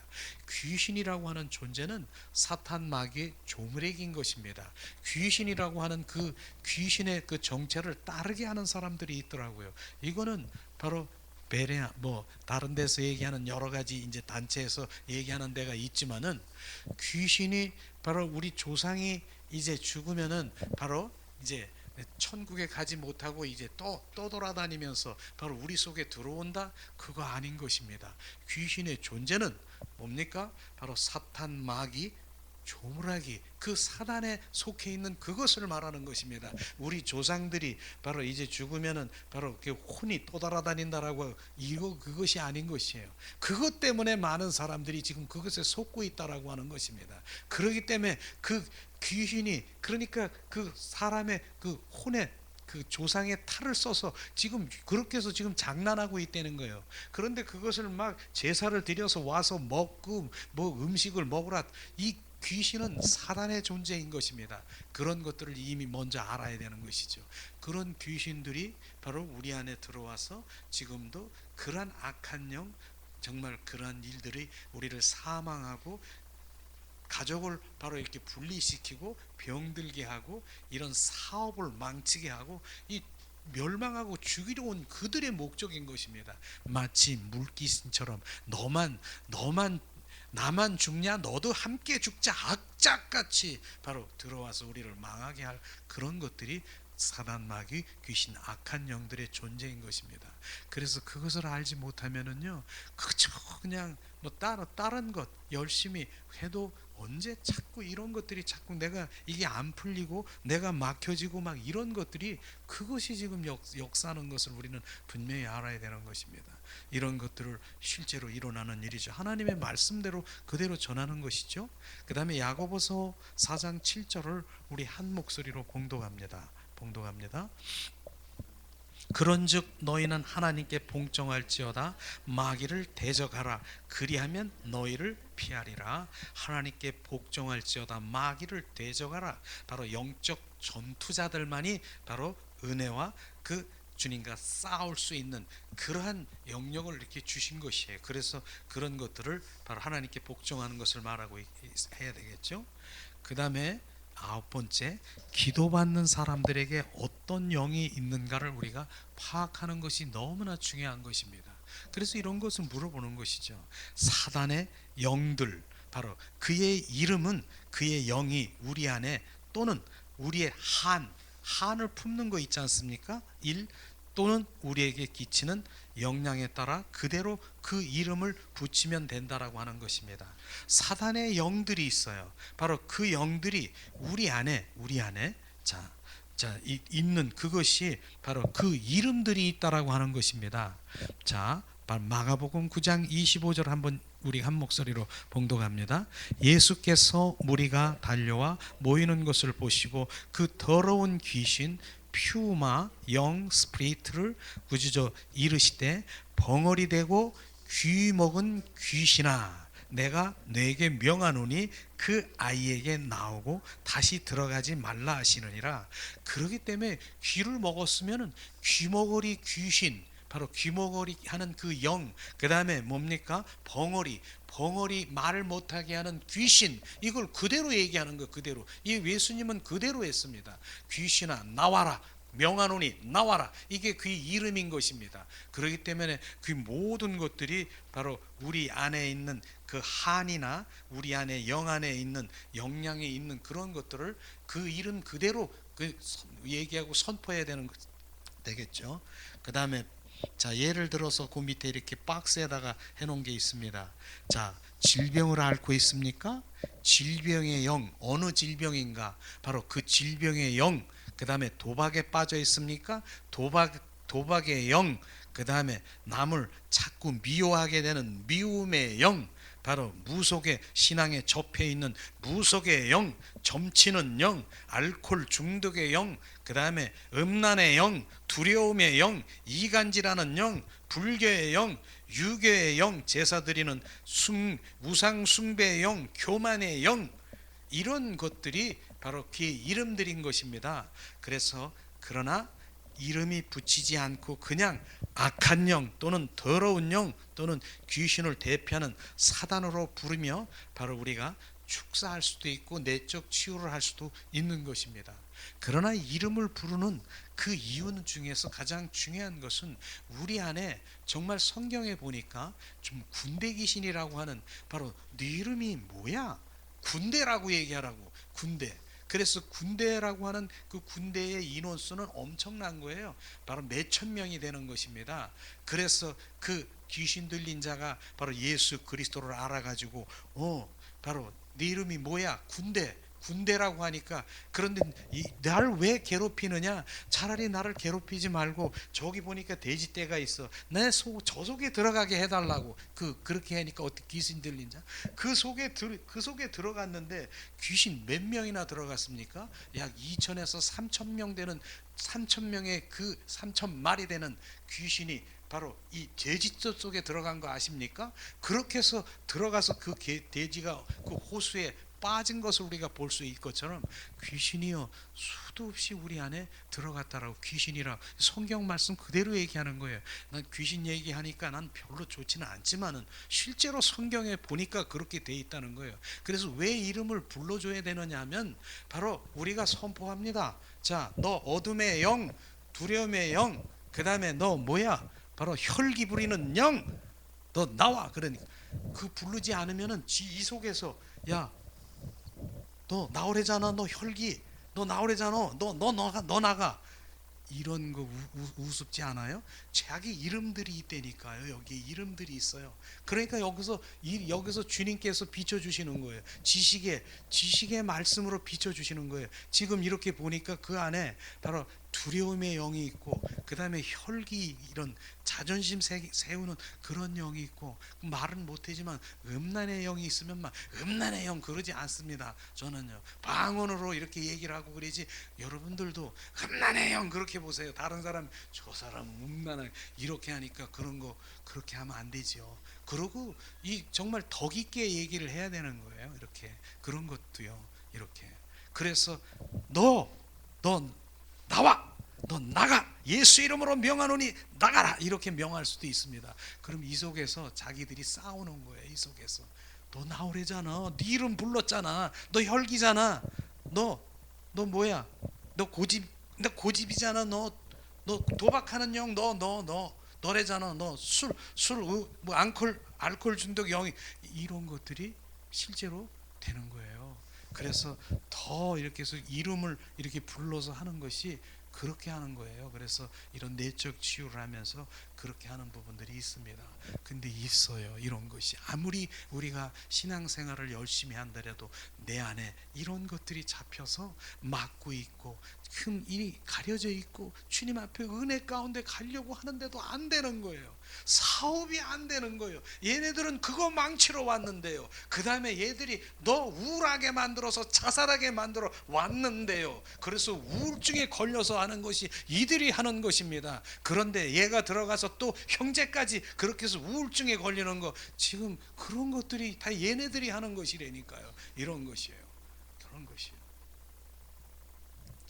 귀신이라고 하는 존재는 사탄, 마귀의 조물액인 것입니다. 귀신이라고 하는 그 귀신의 그 정체를 따르게 하는 사람들이 있더라고요. 이거는 바로 베레아 다른 데서 얘기하는 여러 가지 이제 단체에서 얘기하는 데가 있지만은 귀신이 바로 우리 조상이 이제 죽으면은 바로 이제 천국에 가지 못하고 이제 또 돌아다니면서 바로 우리 속에 들어온다? 그거 아닌 것입니다. 귀신의 존재는 뭡니까? 바로 사탄, 마귀, 조물하기, 그 사단에 속해 있는 그것을 말하는 것입니다. 우리 조상들이 바로 이제 죽으면은 바로 그 혼이 떠돌아다닌다라고, 이거 그것이 아닌 것이에요. 그것 때문에 많은 사람들이 지금 그것에 속고 있다라고 하는 것입니다. 그렇기 때문에 그 귀신이, 그러니까 그 사람의 그 혼에, 그 조상의 탈을 써서 지금 그렇게 해서 지금 장난하고 있다는 거예요. 그런데 그것을 막 제사를 드려서 와서 먹고 뭐 음식을 먹으라, 이 귀신은 사단의 존재인 것입니다. 그런 것들을 이미 먼저 알아야 되는 것이죠. 그런 귀신들이 바로 우리 안에 들어와서 지금도 그러한 악한 영, 정말 그러한 일들이 우리를 사망하고 가족을 바로 이렇게 분리시키고 병들게 하고 이런 사업을 망치게 하고 이 멸망하고 죽이려 온 그들의 목적인 것입니다. 마치 물귀신처럼 너만 나만 죽냐, 너도 함께 죽자, 악착같이 바로 들어와서 우리를 망하게 할 그런 것들이 사단, 마귀, 귀신, 악한 영들의 존재인 것입니다. 그래서 그것을 알지 못하면은요, 그저 그냥 뭐 다른 것 열심히 해도 언제 자꾸 이런 것들이, 자꾸 내가 이게 안 풀리고 내가 막혀지고 막 이런 것들이, 그것이 지금 역사하는 것을 우리는 분명히 알아야 되는 것입니다. 이런 것들을 실제로 일어나는 일이죠. 하나님의 말씀대로 그대로 전하는 것이죠. 그 다음에 야고보서 4장 7절을 우리 한 목소리로 봉독합니다. 그런즉 너희는 하나님께 복종할지어다. 마귀를 대적하라. 그리하면 너희를 피하리라. 하나님께 복종할지어다. 마귀를 대적하라. 바로 영적 전투자들만이 바로 은혜와 그 주님과 싸울 수 있는 그러한 영역을 이렇게 주신 것이에요. 그래서 그런 것들을 바로 하나님께 복종하는 것을 말하고 해야 되겠죠. 그 다음에 9번째, 기도받는 사람들에게 어떤 영이 있는가를 우리가 파악하는 것이 너무나 중요한 것입니다. 그래서 이런 것을 물어보는 것이죠. 사단의 영들, 바로 그의 이름은, 그의 영이 우리 안에, 또는 우리의 한을 품는 거 있지 않습니까? 또는 우리에게 끼치는 영향에 따라 그대로 그 이름을 붙이면 된다라고 하는 것입니다. 사단의 영들이 있어요. 바로 그 영들이 우리 안에 있는 그것이 바로 그 이름들이 있다라고 하는 것입니다. 자, 마가복음 9장 25절 한번 우리 한 목소리로 봉독합니다. 예수께서 무리가 달려와 모이는 것을 보시고 그 더러운 귀신 퓨마 영 스피리트를 꾸짖어 이르시되, 벙어리 되고 귀 먹은 귀신아, 내가 너에게 명하노니 그 아이에게 나오고 다시 들어가지 말라 하시느니라. 그렇기 때문에 귀를 먹었으면 귀머거리 귀신, 바로 귀머거리 하는 그 영, 그 다음에 뭡니까? 벙어리 말을 못하게 하는 귀신, 이걸 그대로 얘기하는 거. 그대로 이 예수님은 그대로 했습니다. 귀신아 나와라, 명하노니 나와라. 이게 그의 이름인 것입니다. 그렇기 때문에 그 모든 것들이 바로 우리 안에 있는 그 한이나 우리 안에 영 안에 있는 영향이 있는 그런 것들을 그 이름 그대로 얘기하고 선포해야 되겠죠. 그 다음에 자, 예를 들어서 그 밑에 이렇게 박스에다가 해놓은 게 있습니다. 자, 질병을 앓고 있습니까? 질병의 영, 어느 질병인가? 바로 그 질병의 영. 그 다음에 도박에 빠져 있습니까? 도박의 영. 그 다음에 남을 자꾸 미워하게 되는 미움의 영, 바로 무속의 신앙에 접해 있는 무속의 영, 점치는 영, 알코올 중독의 영, 그 다음에 음란의 영, 두려움의 영, 이간질하는 영, 불교의 영, 유교의 영, 제사 드리는 우상 숭배의 영, 교만의 영, 이런 것들이 바로 그의 이름들인 것입니다. 그래서 그러나 이름이 붙이지 않고 그냥 악한 영 또는 더러운 영 또는 귀신을 대표하는 사단으로 부르며 바로 우리가 축사할 수도 있고 내적 치유를 할 수도 있는 것입니다. 그러나 이름을 부르는 그 이유 중에서 가장 중요한 것은 우리 안에 정말 성경에 보니까 좀 군대 귀신이라고 하는, 바로 네 이름이 뭐야? 군대라고 얘기하라고. 군대. 그래서 군대라고 하는 그 군대의 인원수는 엄청난 거예요. 바로 몇천 명이 되는 것입니다. 그래서 그 귀신 들린 자가 바로 예수 그리스도를 알아가지고 바로 네 이름이 뭐야? 군대라고 하니까, 그런데 날 왜 괴롭히느냐? 차라리 나를 괴롭히지 말고 저기 보니까 돼지떼가 있어, 내 저 속에 들어가게 해달라고. 그렇게 하니까 어떻게 귀신 들린자? 그 속에 들어갔는데 귀신 몇 명이나 들어갔습니까? 약 2천에서 3천 명 되는, 3천 명의 그 3천 마리 되는 귀신이 바로 이 돼지떼 속에 들어간 거 아십니까? 그렇게 해서 들어가서 그 돼지가 그 호수에 빠진 것을 우리가 볼 수 있을 것처럼, 귀신이요 수도 없이 우리 안에 들어갔다라고. 귀신이라 성경 말씀 그대로 얘기하는 거예요. 난 귀신 얘기하니까 난 별로 좋지는 않지만은 실제로 성경에 보니까 그렇게 돼 있다는 거예요. 그래서 왜 이름을 불러줘야 되느냐 하면, 바로 우리가 선포합니다. 자, 너 어둠의 영, 두려움의 영, 그 다음에 너 뭐야? 바로 혈기 부리는 영, 너 나와. 그러니까 그 부르지 않으면은 이 속에서, 야, 너 나오래잖아, 너 혈기, 너 나오래잖아, 너 나가. 이런 거 우습지 않아요? 자기 이름들이 있다니까요. 여기 이름들이 있어요. 그러니까 여기서 주님께서 비춰주시는 거예요. 지식의 말씀으로 비춰주시는 거예요. 지금 이렇게 보니까 그 안에 바로 두려움의 영이 있고, 그 다음에 혈기, 이런 자존심 세우는 그런 영이 있고, 말은 못하지만 음란의 영이 있으면 막 음란의 영 그러지 않습니다. 저는요 방언으로 이렇게 얘기를 하고 그러지, 여러분들도 음란의 영 그렇게 보세요. 다른 사람, 저 사람 음란한 이렇게 하니까 그런 거 그렇게 하면 안 되죠. 그러고 이 정말 덕 있게 얘기를 해야 되는 거예요. 이렇게 그런 것도요. 이렇게. 그래서 너 나와, 너 나가, 예수 이름으로 명하노니 나가라, 이렇게 명할 수도 있습니다. 그럼 이 속에서 자기들이 싸우는 거예요. 이 속에서 너 나오래잖아, 네 이름 불렀잖아, 너 혈기잖아, 너 뭐야, 너 고집이잖아, 너 도박하는 영, 너래잖아, 너 뭐 알코올 중독 영이, 이런 것들이 실제로 되는 거예요. 그래서 더 이렇게 해서 이름을 이렇게 불러서 하는 것이 그렇게 하는 거예요. 그래서 이런 내적 치유를 하면서 그렇게 하는 부분들이 있습니다. 근데 있어요, 이런 것이. 아무리 우리가 신앙생활을 열심히 한다래도 내 안에 이런 것들이 잡혀서 막고 있고, 큰 일이 가려져 있고, 주님 앞에 은혜 가운데 가려고 하는데도 안 되는 거예요. 사업이 안 되는 거예요. 얘네들은 그거 망치러 왔는데요. 그 다음에 얘들이 너 우울하게 만들어서 자살하게 만들어 왔는데요. 그래서 우울증에 걸려서 하는 것이 이들이 하는 것입니다. 그런데 얘가 들어가서 또 형제까지 그렇게 해서 우울증에 걸리는 거, 지금 그런 것들이 다 얘네들이 하는 것이라니까요. 이런 것이에요. 그런 것이에요.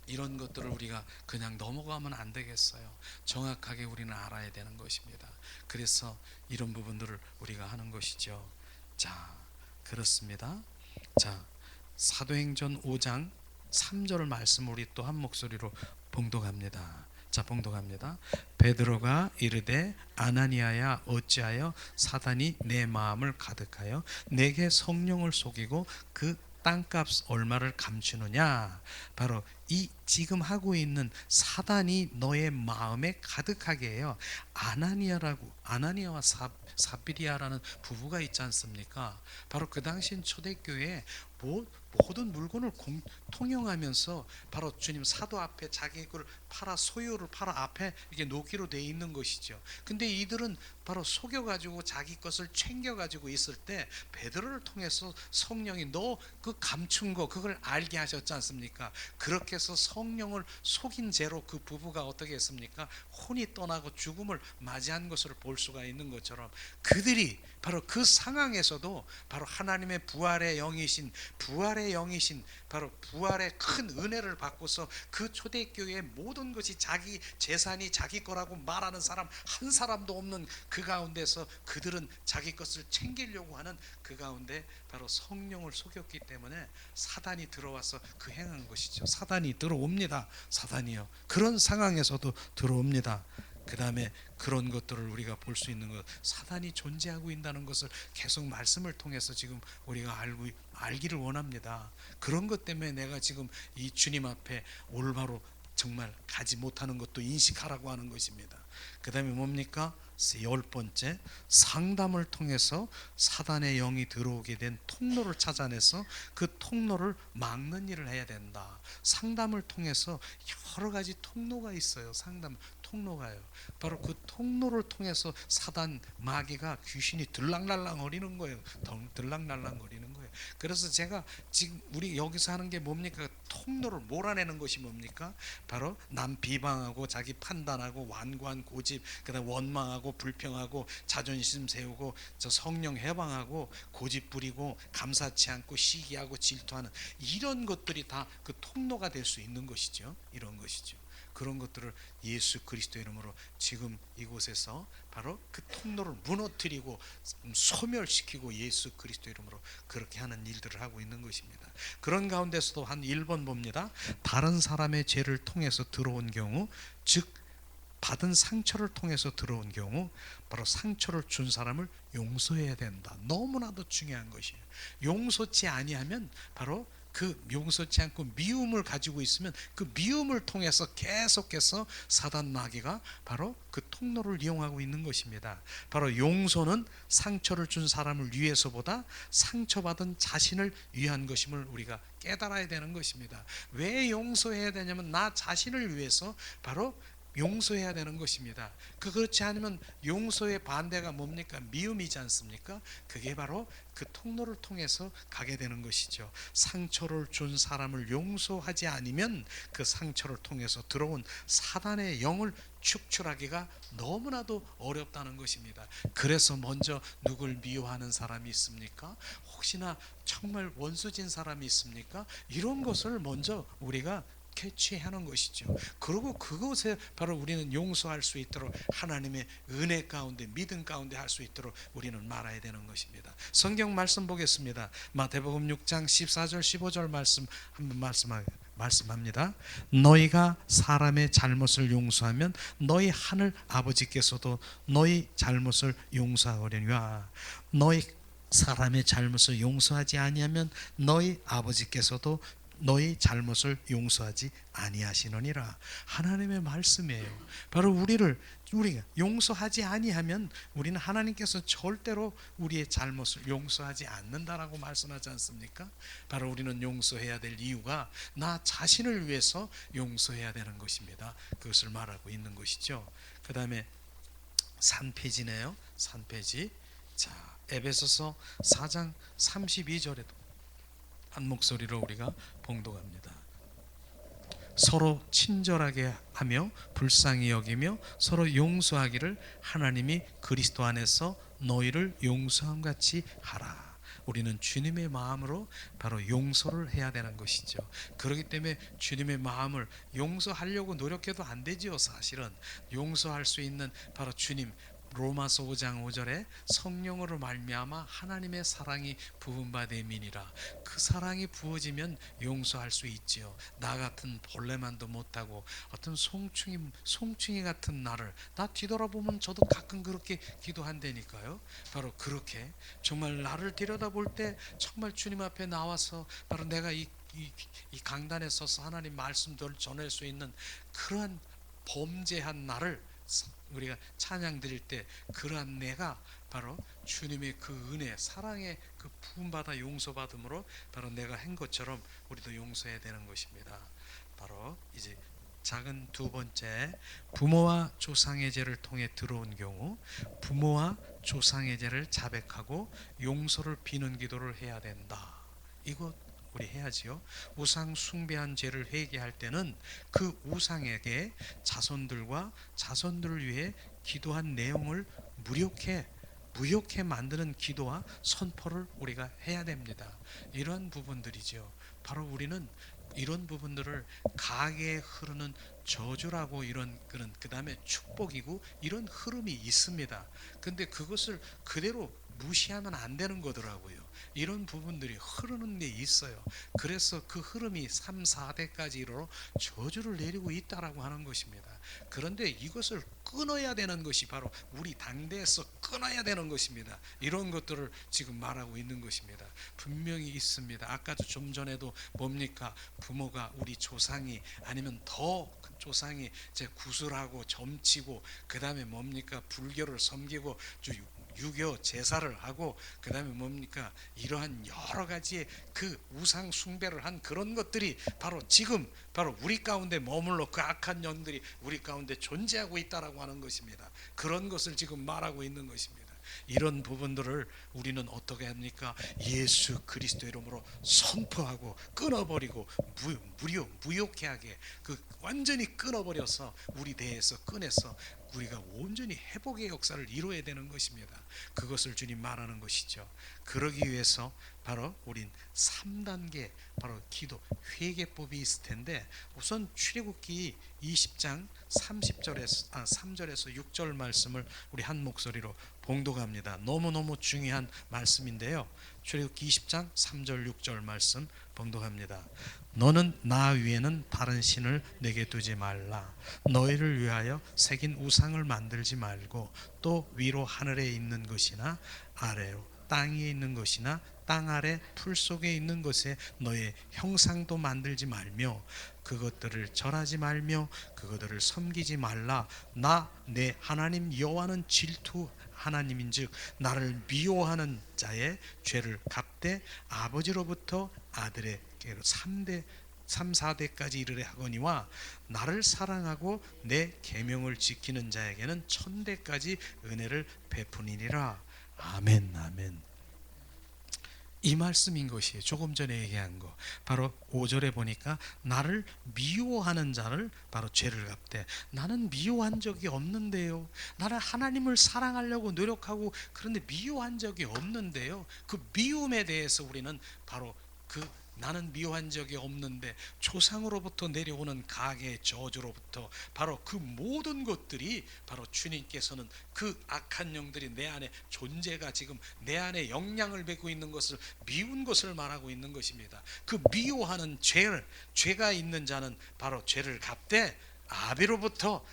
이런 것들을 우리가 그냥 넘어가면 안 되겠어요. 정확하게 우리는 알아야 되는 것입니다. 그래서 이런 부분들을 우리가 하는 것이죠. 자, 그렇습니다. 자, 사도행전 5장 3절 말씀 우리 또 한 목소리로 봉독합니다. 자, 봉독합니다. 베드로가 이르되 아나니아야, 어찌하여 사단이 내 마음을 가득하여 내게 성령을 속이고 그 땅값 얼마를 감추느냐. 바로 이 지금 하고 있는 사단이 너의 마음에 가득하게 해요. 아나니아와 사비리아라는 부부가 있지 않습니까? 바로 그 당시엔 초대교회에 모든 물건을 통용하면서 바로 주님 사도 앞에 자기 걸 소유를 팔아 앞에 이게 놓기로 돼 있는 것이죠. 근데 이들은 바로 속여가지고 자기 것을 챙겨가지고 있을 때 베드로를 통해서 성령이 너 그 감춘 거 그걸 알게 하셨지 않습니까? 그렇게 해서 성령을 속인 죄로 그 부부가 어떻게 했습니까? 혼이 떠나고 죽음을 맞이한 것을 볼 수가 있는 것처럼, 그들이 바로 그 상황에서도 바로 하나님의 부활의 영이신 바로 부활의 큰 은혜를 받고서 그 초대교회의 모든 것이 자기 재산이 자기 거라고 말하는 사람 한 사람도 없는 그 가운데서 그들은 자기 것을 챙기려고 하는 그 가운데 바로 성령을 속였기 때문에 사단이 들어와서 그 행한 것이죠. 사단이 들어옵니다. 사단이요. 그런 상황에서도 들어옵니다. 그 다음에 그런 것들을 우리가 볼 수 있는 것, 사단이 존재하고 있다는 것을 계속 말씀을 통해서 지금 우리가 알기를 원합니다. 그런 것 때문에 내가 지금 이 주님 앞에 올바로 정말 가지 못하는 것도 인식하라고 하는 것입니다. 그 다음에 뭡니까? 10번째, 상담을 통해서 사단의 영이 들어오게 된 통로를 찾아내서 그 통로를 막는 일을 해야 된다. 상담을 통해서 여러 가지 통로가 있어요. 상담 통로가요. 바로 그 통로를 통해서 사단 마귀가 귀신이 들락날락 거리는 거예요. 들락날락 거리는 거예요. 그래서 제가 지금 우리 여기서 하는 게 뭡니까? 통로를 몰아내는 것이 뭡니까? 바로 남 비방하고 자기 판단하고 완고한 고집, 그다음 원망하고 불평하고 자존심 세우고 저 성령 해방하고 고집 부리고 감사치 않고 시기하고 질투하는 이런 것들이 다 그 통로가 될 수 있는 것이죠. 이런 것이죠. 그런 것들을 예수 그리스도 이름으로 지금 이곳에서 바로 그 통로를 무너뜨리고 소멸시키고 예수 그리스도 이름으로 그렇게 하는 일들을 하고 있는 것입니다. 그런 가운데서도 한 1번 봅니다. 다른 사람의 죄를 통해서 들어온 경우, 즉 받은 상처를 통해서 들어온 경우 바로 상처를 준 사람을 용서해야 된다. 너무나도 중요한 것이에요. 용서치 아니하면 바로 그 용서치 않고 미움을 가지고 있으면 그 미움을 통해서 계속해서 사단 마귀가 바로 그 통로를 이용하고 있는 것입니다. 바로 용서는 상처를 준 사람을 위해서보다 상처받은 자신을 위한 것임을 우리가 깨달아야 되는 것입니다. 왜 용서해야 되냐면 나 자신을 위해서 바로 용서해야 되는 것입니다. 그렇지 않으면 용서의 반대가 뭡니까? 미움이지 않습니까? 그게 바로 그 통로를 통해서 가게 되는 것이죠. 상처를 준 사람을 용서하지 않으면 그 상처를 통해서 들어온 사단의 영을 축출하기가 너무나도 어렵다는 것입니다. 그래서 먼저 누굴 미워하는 사람이 있습니까? 혹시나 정말 원수진 사람이 있습니까? 이런 것을 먼저 우리가 캐치하는 것이죠. 그리고 그것에 바로 우리는 용서할 수 있도록 하나님의 은혜 가운데 믿음 가운데 할 수 있도록 우리는 말아야 되는 것입니다. 성경 말씀 보겠습니다. 마태복음 6장 14절 15절 말씀 한번 말씀합니다. 너희가 사람의 잘못을 용서하면 너희 하늘 아버지께서도 너희 잘못을 용서하려니와 너희 사람의 잘못을 용서하지 아니하면 너희 아버지께서도 너희 잘못을 용서하지 아니하시느니라. 하나님의 말씀이에요. 바로 우리가 용서하지 아니하면 우리는 하나님께서 절대로 우리의 잘못을 용서하지 않는다라고 말씀하지 않습니까? 바로 우리는 용서해야 될 이유가 나 자신을 위해서 용서해야 되는 것입니다. 그것을 말하고 있는 것이죠. 그 다음에 산페이지네요. 산페이지. 자, 에베소서 4장 32절에도 한 목소리로 우리가 봉독합니다. 서로 친절하게 하며 불쌍히 여기며 서로 용서하기를 하나님이 그리스도 안에서 너희를 용서함 같이 하라. 우리는 주님의 마음으로 바로 용서를 해야 되는 것이죠. 그렇기 때문에 주님의 마음을 용서하려고 노력해도 안 되지요. 사실은 용서할 수 있는 바로 주님, 로마서 5장 5절에 성령으로 말미암아 하나님의 사랑이 부은 바 됨이니라. 그 사랑이 부어지면 용서할 수 있지요. 나 같은 벌레만도 못하고 어떤 송충이 같은 나를 나 뒤돌아보면 저도 가끔 그렇게 기도한다니까요. 바로 그렇게 정말 나를 들여다볼 때 정말 주님 앞에 나와서 바로 내가 이 강단에 서서 하나님 말씀들을 전할 수 있는 그러한 범죄한 나를 우리가 찬양 드릴 때 그러한 내가 바로 주님의 그 은혜 사랑의 그 부음받아 용서받음으로 바로 내가 한 것처럼 우리도 용서해야 되는 것입니다. 바로 이제 작은 두 번째, 부모와 조상의 죄를 통해 들어온 경우 부모와 조상의 죄를 자백하고 용서를 비는 기도를 해야 된다. 이거 우리 해야지요. 우상 숭배한 죄를 회개할 때는 그 우상에게 자손들과 자손들을 위해 기도한 내용을 무력해 만드는 기도와 선포를 우리가 해야 됩니다. 이런 부분들이죠. 바로 우리는 이런 부분들을 가게에 흐르는 저주라고 이런 그런 그 다음에 축복이고 이런 흐름이 있습니다. 근데 그것을 그대로 무시하면 안 되는 거더라고요. 이런 부분들이 흐르는 게 있어요. 그래서 그 흐름이 3, 4대까지 이르러 저주를 내리고 있다라고 하는 것입니다. 그런데 이것을 끊어야 되는 것이 바로 우리 당대에서 끊어야 되는 것입니다. 이런 것들을 지금 말하고 있는 것입니다. 분명히 있습니다. 아까도 좀 전에도 뭡니까? 부모가 우리 조상이 아니면 더 조상이 이제 구슬하고 점치고 그 다음에 뭡니까? 불교를 섬기고 유교 제사를 하고 그 다음에 뭡니까? 이러한 여러 가지의 그 우상 숭배를 한 그런 것들이 바로 지금 바로 우리 가운데 머물러 그 악한 영들이 우리 가운데 존재하고 있다라고 하는 것입니다. 그런 것을 지금 말하고 있는 것입니다. 이런 부분들을 우리는 어떻게 합니까? 예수 그리스도 이름으로 선포하고 끊어버리고 무효케 하게 그 완전히 끊어버려서 우리 대에서 꺼내서 우리가 온전히 회복의 역사를 이루어야 되는 것입니다. 그것을 주님 말하는 것이죠. 그러기 위해서 바로 우린 3단계 바로 기도 회개법이 있을 텐데 우선 출애굽기 20장 3절에서 6절 말씀을 우리 한 목소리로 봉독합니다. 너무너무 중요한 말씀인데요. 출애굽기 20장 3절 6절 말씀 봉독합니다. 너는 나 위에는 다른 신을 내게 두지 말라. 너희를 위하여 새긴 우상을 만들지 말고 또 위로 하늘에 있는 것이나 아래로 땅 위에 있는 것이나 땅 아래 풀 속에 있는 것에 너의 형상도 만들지 말며 그것들을 절하지 말며 그것들을 섬기지 말라. 나 내 하나님 여호와는 질투 하나님인즉 나를 미워하는 자의 죄를 갚되 아버지로부터 아들에게로 3, 4대까지 이르게 하거니와 나를 사랑하고 내 계명을 지키는 자에게는 1000대까지 은혜를 베푸니라. 아멘 아멘. 이 말씀인 것이에요. 조금 전에 얘기한 거 바로 5절에 보니까 나를 미워하는 자를 바로 죄를 갚되 나는 미워한 적이 없는데요. 나는 하나님을 사랑하려고 노력하고 그런데 미워한 적이 없는데요. 그 미움에 대해서 우리는 바로 나는 미워한 적이 없는데 조상으로부터 내려오는 가계의 저주로부터 바로 그 모든 것들이 바로 주님께서는 그 악한 영들이 내 안에 존재가 지금 내 안에 영향을 받고 있는 것을 미운 것을 말하고 있는 것입니다. 그 미워하는 죄가 있는 자는 바로 죄를 갚되 아비로부터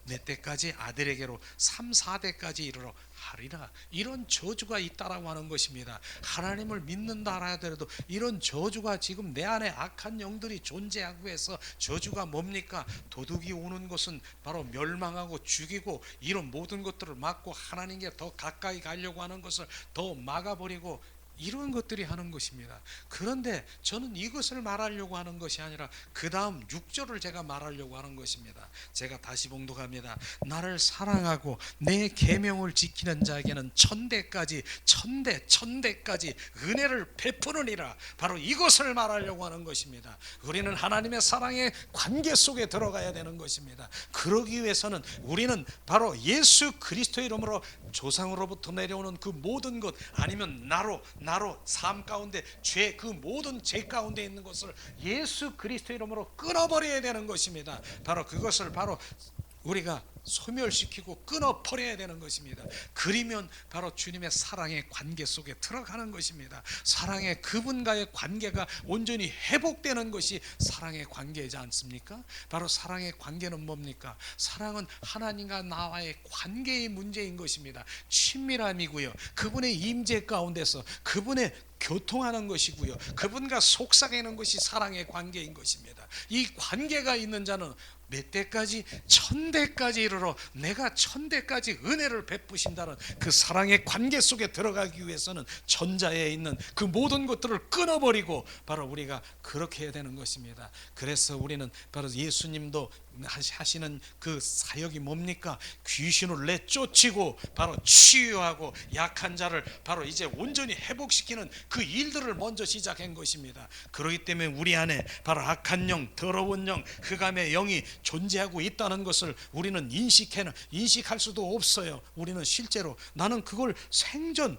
몇 대까지 아들에게로 3, 4대까지 이르러 하리라. 이런 저주가 있다라고 하는 것입니다. 하나님을 믿는다 하더라도 이런 저주가 지금 내 안에 악한 영들이 존재하고 해서 저주가 뭡니까? 도둑이 오는 것은 바로 멸망하고 죽이고 이런 모든 것들을 막고 하나님께 더 가까이 가려고 하는 것을 더 막아버리고 이런 것들이 하는 것입니다. 그런데 저는 이것을 말하려고 하는 것이 아니라 그 다음 6절을 제가 말하려고 하는 것입니다. 제가 다시 봉독합니다. 나를 사랑하고 내 계명을 지키는 자에게는 1000대까지 은혜를 베푸느니라. 바로 이것을 말하려고 하는 것입니다. 우리는 하나님의 사랑의 관계 속에 들어가야 되는 것입니다. 그러기 위해서는 우리는 바로 예수 그리스도의 이름으로 조상으로부터 내려오는 그 모든 것 아니면 나로 삶 가운데 그 모든 죄 가운데 있는 것을 예수 그리스도의 이름으로 끊어버려야 되는 것입니다. 바로 그것을 바로 우리가 소멸시키고 끊어버려야 되는 것입니다. 그러면 바로 주님의 사랑의 관계 속에 들어가는 것입니다. 사랑의 그분과의 관계가 온전히 회복되는 것이 사랑의 관계이지 않습니까? 바로 사랑의 관계는 뭡니까? 사랑은 하나님과 나와의 관계의 문제인 것입니다. 친밀함이고요. 그분의 임재 가운데서 그분의 교통하는 것이고요. 그분과 속삭이는 것이 사랑의 관계인 것입니다. 이 관계가 있는 자는 몇 대까지 1000대까지 이르러 내가 1000대까지 은혜를 베푸신다는 그 사랑의 관계 속에 들어가기 위해서는 전자에 있는 그 모든 것들을 끊어버리고 바로 우리가 그렇게 해야 되는 것입니다. 그래서 우리는 바로 예수님도 하시는 그 사역이 뭡니까? 귀신을 내쫓이고 바로 치유하고 약한 자를 바로 이제 온전히 회복시키는 그 일들을 먼저 시작한 것입니다. 그렇기 때문에 우리 안에 바로 악한 영, 더러운 영, 흑암의 영이 존재하고 있다는 것을 우리는 인식할 수도 없어요. 우리는 실제로 나는 그걸 생전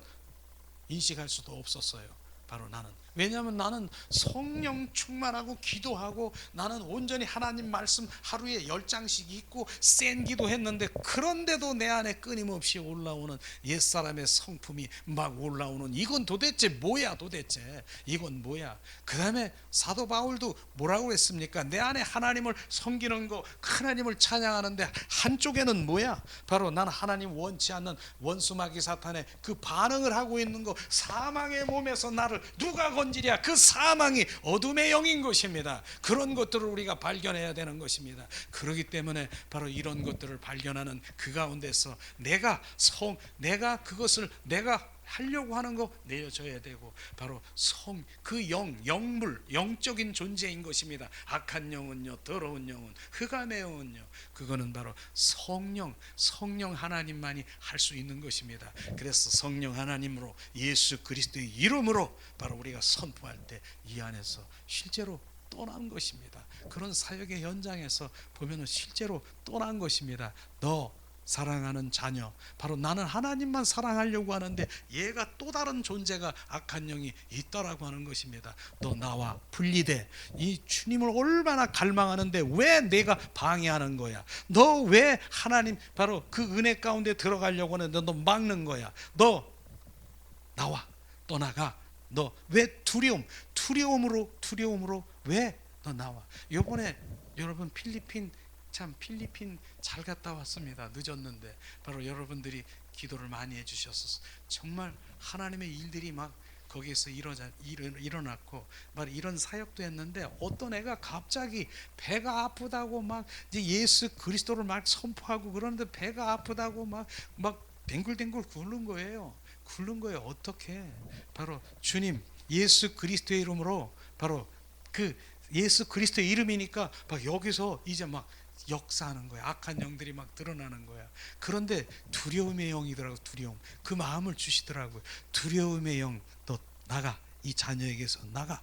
인식할 수도 없었어요. 바로 나는 왜냐하면 나는 성령 충만하고 기도하고 나는 온전히 하나님 말씀 하루에 10장씩 읽고 센 기도했는데, 그런데도 내 안에 끊임없이 올라오는 옛사람의 성품이 막 올라오는, 이건 도대체 뭐야? 도대체 이건 뭐야? 그 다음에 사도 바울도 뭐라고 했습니까? 내 안에 하나님을 섬기는 거, 하나님을 찬양하는데 한쪽에는 뭐야? 바로 나는 하나님 원치 않는 원수마귀 사탄의 그 반응을 하고 있는 거, 사망의 몸에서 나를 누가 건지랴? 그 사망이 어둠의 영인 것입니다. 그런 것들을 우리가 발견해야 되는 것입니다. 그렇기 때문에 바로 이런 것들을 발견하는 그 가운데서 내가 그것을 내가 하려고 하는 거 내어줘야 되고, 바로 그 영물, 영적인 존재인 것입니다. 악한 영은요, 더러운 영은, 흑암의 영은요, 그거는 바로 성령 하나님만이 할 수 있는 것입니다. 그래서 성령 하나님으로 예수 그리스도의 이름으로 바로 우리가 선포할 때 이 안에서 실제로 떠난 것입니다. 그런 사역의 현장에서 보면은 실제로 떠난 것입니다. 너 사랑하는 자녀, 바로 나는 하나님만 사랑하려고 하는데 얘가 또 다른 존재가, 악한 영이 있다라고 하는 것입니다. 너 나와 분리돼. 이 주님을 얼마나 갈망하는데 왜 내가 방해하는 거야? 너 왜 하나님 바로 그 은혜 가운데 들어가려고 하는데 너 막는 거야? 너 나와, 떠나가. 너 왜 두려움으로 왜 너 나와? 요번에 여러분 필리핀 잘 갔다 왔습니다. 늦었는데 바로 여러분들이 기도를 많이 해주셔서 정말 하나님의 일들이 막 거기에서 일어났고, 막 이런 사역도 했는데, 어떤 애가 갑자기 배가 아프다고 막 이제 예수 그리스도를 막 선포하고 그러는데 배가 아프다고 막 댕글댕글 굴른 거예요. 어떻게? 바로 주님 예수 그리스도의 이름으로, 바로 그 예수 그리스도의 이름이니까 막 여기서 이제 막 역사하는 거야. 악한 영들이 막 드러나는 거야. 그런데 두려움의 영이더라고. 두려움. 그 마음을 주시더라고요. 두려움의 영, 너 나가. 이 자녀에게서 나가.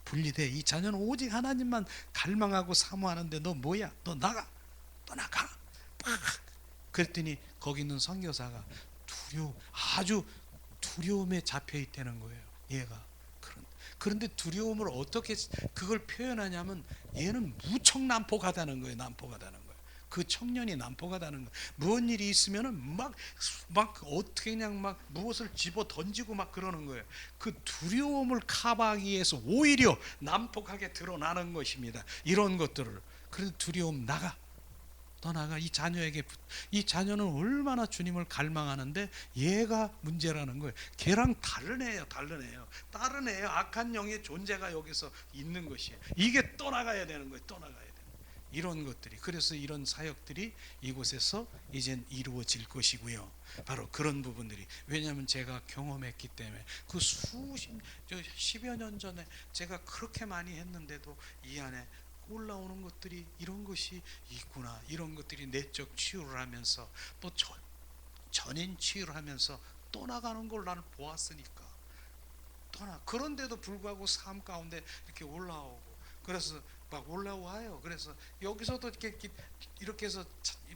분리돼. 이 자녀는 오직 하나님만 갈망하고 사모하는데 너 뭐야? 너 나가. 나가. 그랬더니 거기 있는 선교사가 아주 두려움에 잡혀 있다는 거예요. 얘가. 그런데 두려움을 어떻게 그걸 표현하냐면, 얘는 무척 난폭하다는 거예요. 그 청년이 난폭하다는 거예요. 무슨 일이 있으면은 막 어떻게 그냥 막 무엇을 집어 던지고 막 그러는 거예요. 그 두려움을 커버하기 위해서 오히려 난폭하게 드러나는 것입니다. 이런 것들을. 그래서 두려움 떠나가. 이 자녀는 얼마나 주님을 갈망하는데 얘가 문제라는 거예요. 걔랑 다른 애예요. 악한 영의 존재가 여기서 있는 것이에요. 이게 떠나가야 되는 거예요. 이런 것들이. 그래서 이런 사역들이 이곳에서 이젠 이루어질 것이고요. 바로 그런 부분들이, 왜냐하면 제가 경험했기 때문에, 그 10여 년 전에 제가 그렇게 많이 했는데도 이 안에 올라오는 것들이, 이런 것이 있구나. 이런 것들이 내적 치유를 하면서 또 전인 치유를 하면서 떠나가는 걸 나는 보았으니까. 그런데도 불구하고 삶 가운데 이렇게 올라오고, 그래서 막 올라와요. 그래서 여기서도 이렇게 해서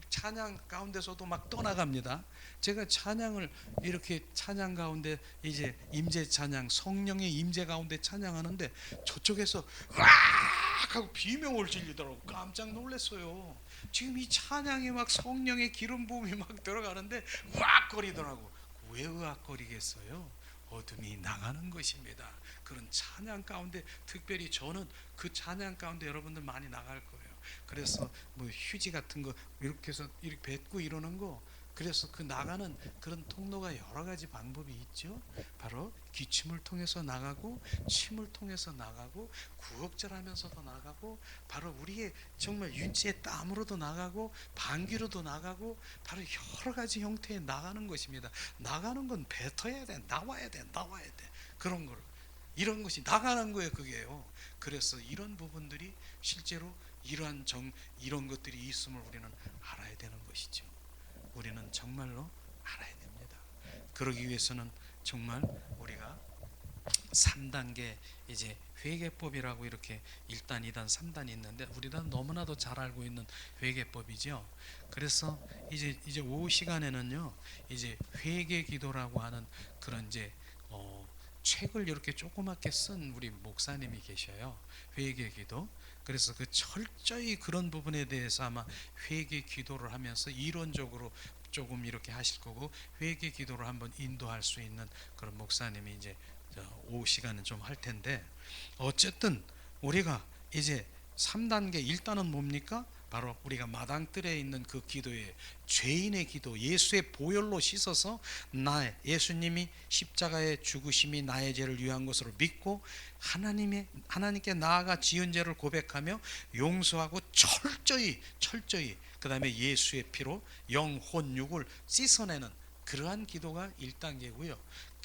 찬양 가운데서도 막 떠나갑니다. 제가 찬양을 이렇게 찬양 가운데 이제 임재 찬양, 성령의 임재 가운데 찬양하는데 저쪽에서 으악 하고 비명을 질리더라고. 깜짝 놀랐어요. 지금 이 찬양에 막 성령의 기름 부음이 막 들어가는데 으악거리더라고. 왜 으악거리겠어요? 어둠이 나가는 것입니다. 그런 찬양 가운데, 특별히 저는 그 찬양 가운데 여러분들 많이 나갈 거예요. 그래서 뭐 휴지 같은 거 이렇게 해서 이렇게 뱉고 이러는 거, 그래서 그 나가는 그런 통로가 여러 가지 방법이 있죠. 바로 기침을 통해서 나가고, 침을 통해서 나가고, 구역질하면서도 나가고, 바로 우리의 정말 윤지의 땀으로도 나가고, 방귀로도 나가고, 바로 여러 가지 형태의 나가는 것입니다. 나가는 건 뱉어야 돼. 나와야 돼. 그런 거를. 이런 것이 나가는 거예요. 그게요. 그래서 이런 부분들이 실제로 이런 것들이 있음을 우리는 알아야 되는 것이죠. 우리는 정말로 알아야 됩니다. 그러기 위해서는 정말 우리가 3단계 이제 회개법이라고 이렇게 1단, 2단, 3단이 있는데, 우리가 너무나도 잘 알고 있는 회개법이죠. 그래서 이제 오후 시간에는요, 이제 회개 기도라고 하는 그런 이제 책을 이렇게 조그맣게 쓴 우리 목사님이 계셔요. 회개 기도. 그래서 그 철저히 그런 부분에 대해서 아마 회개 기도를 하면서 이론적으로 조금 이렇게 하실 거고, 회개 기도를 한번 인도할 수 있는 그런 목사님이 이제 오후 시간은 좀 할 텐데, 어쨌든 우리가 이제 3단계 1단은 뭡니까? 바로 우리가 마당뜰에 있는 그 기도에, 죄인의 기도, 예수의 보혈로 씻어서 나의, 예수님이 십자가의 죽으심이 나의 죄를 위한 것으로 믿고 하나님께 나아가 지은 죄를 고백하며 용서하고 철저히 그 다음에 예수의 피로 영혼 육을 씻어내는 그러한 기도가 1단계고요.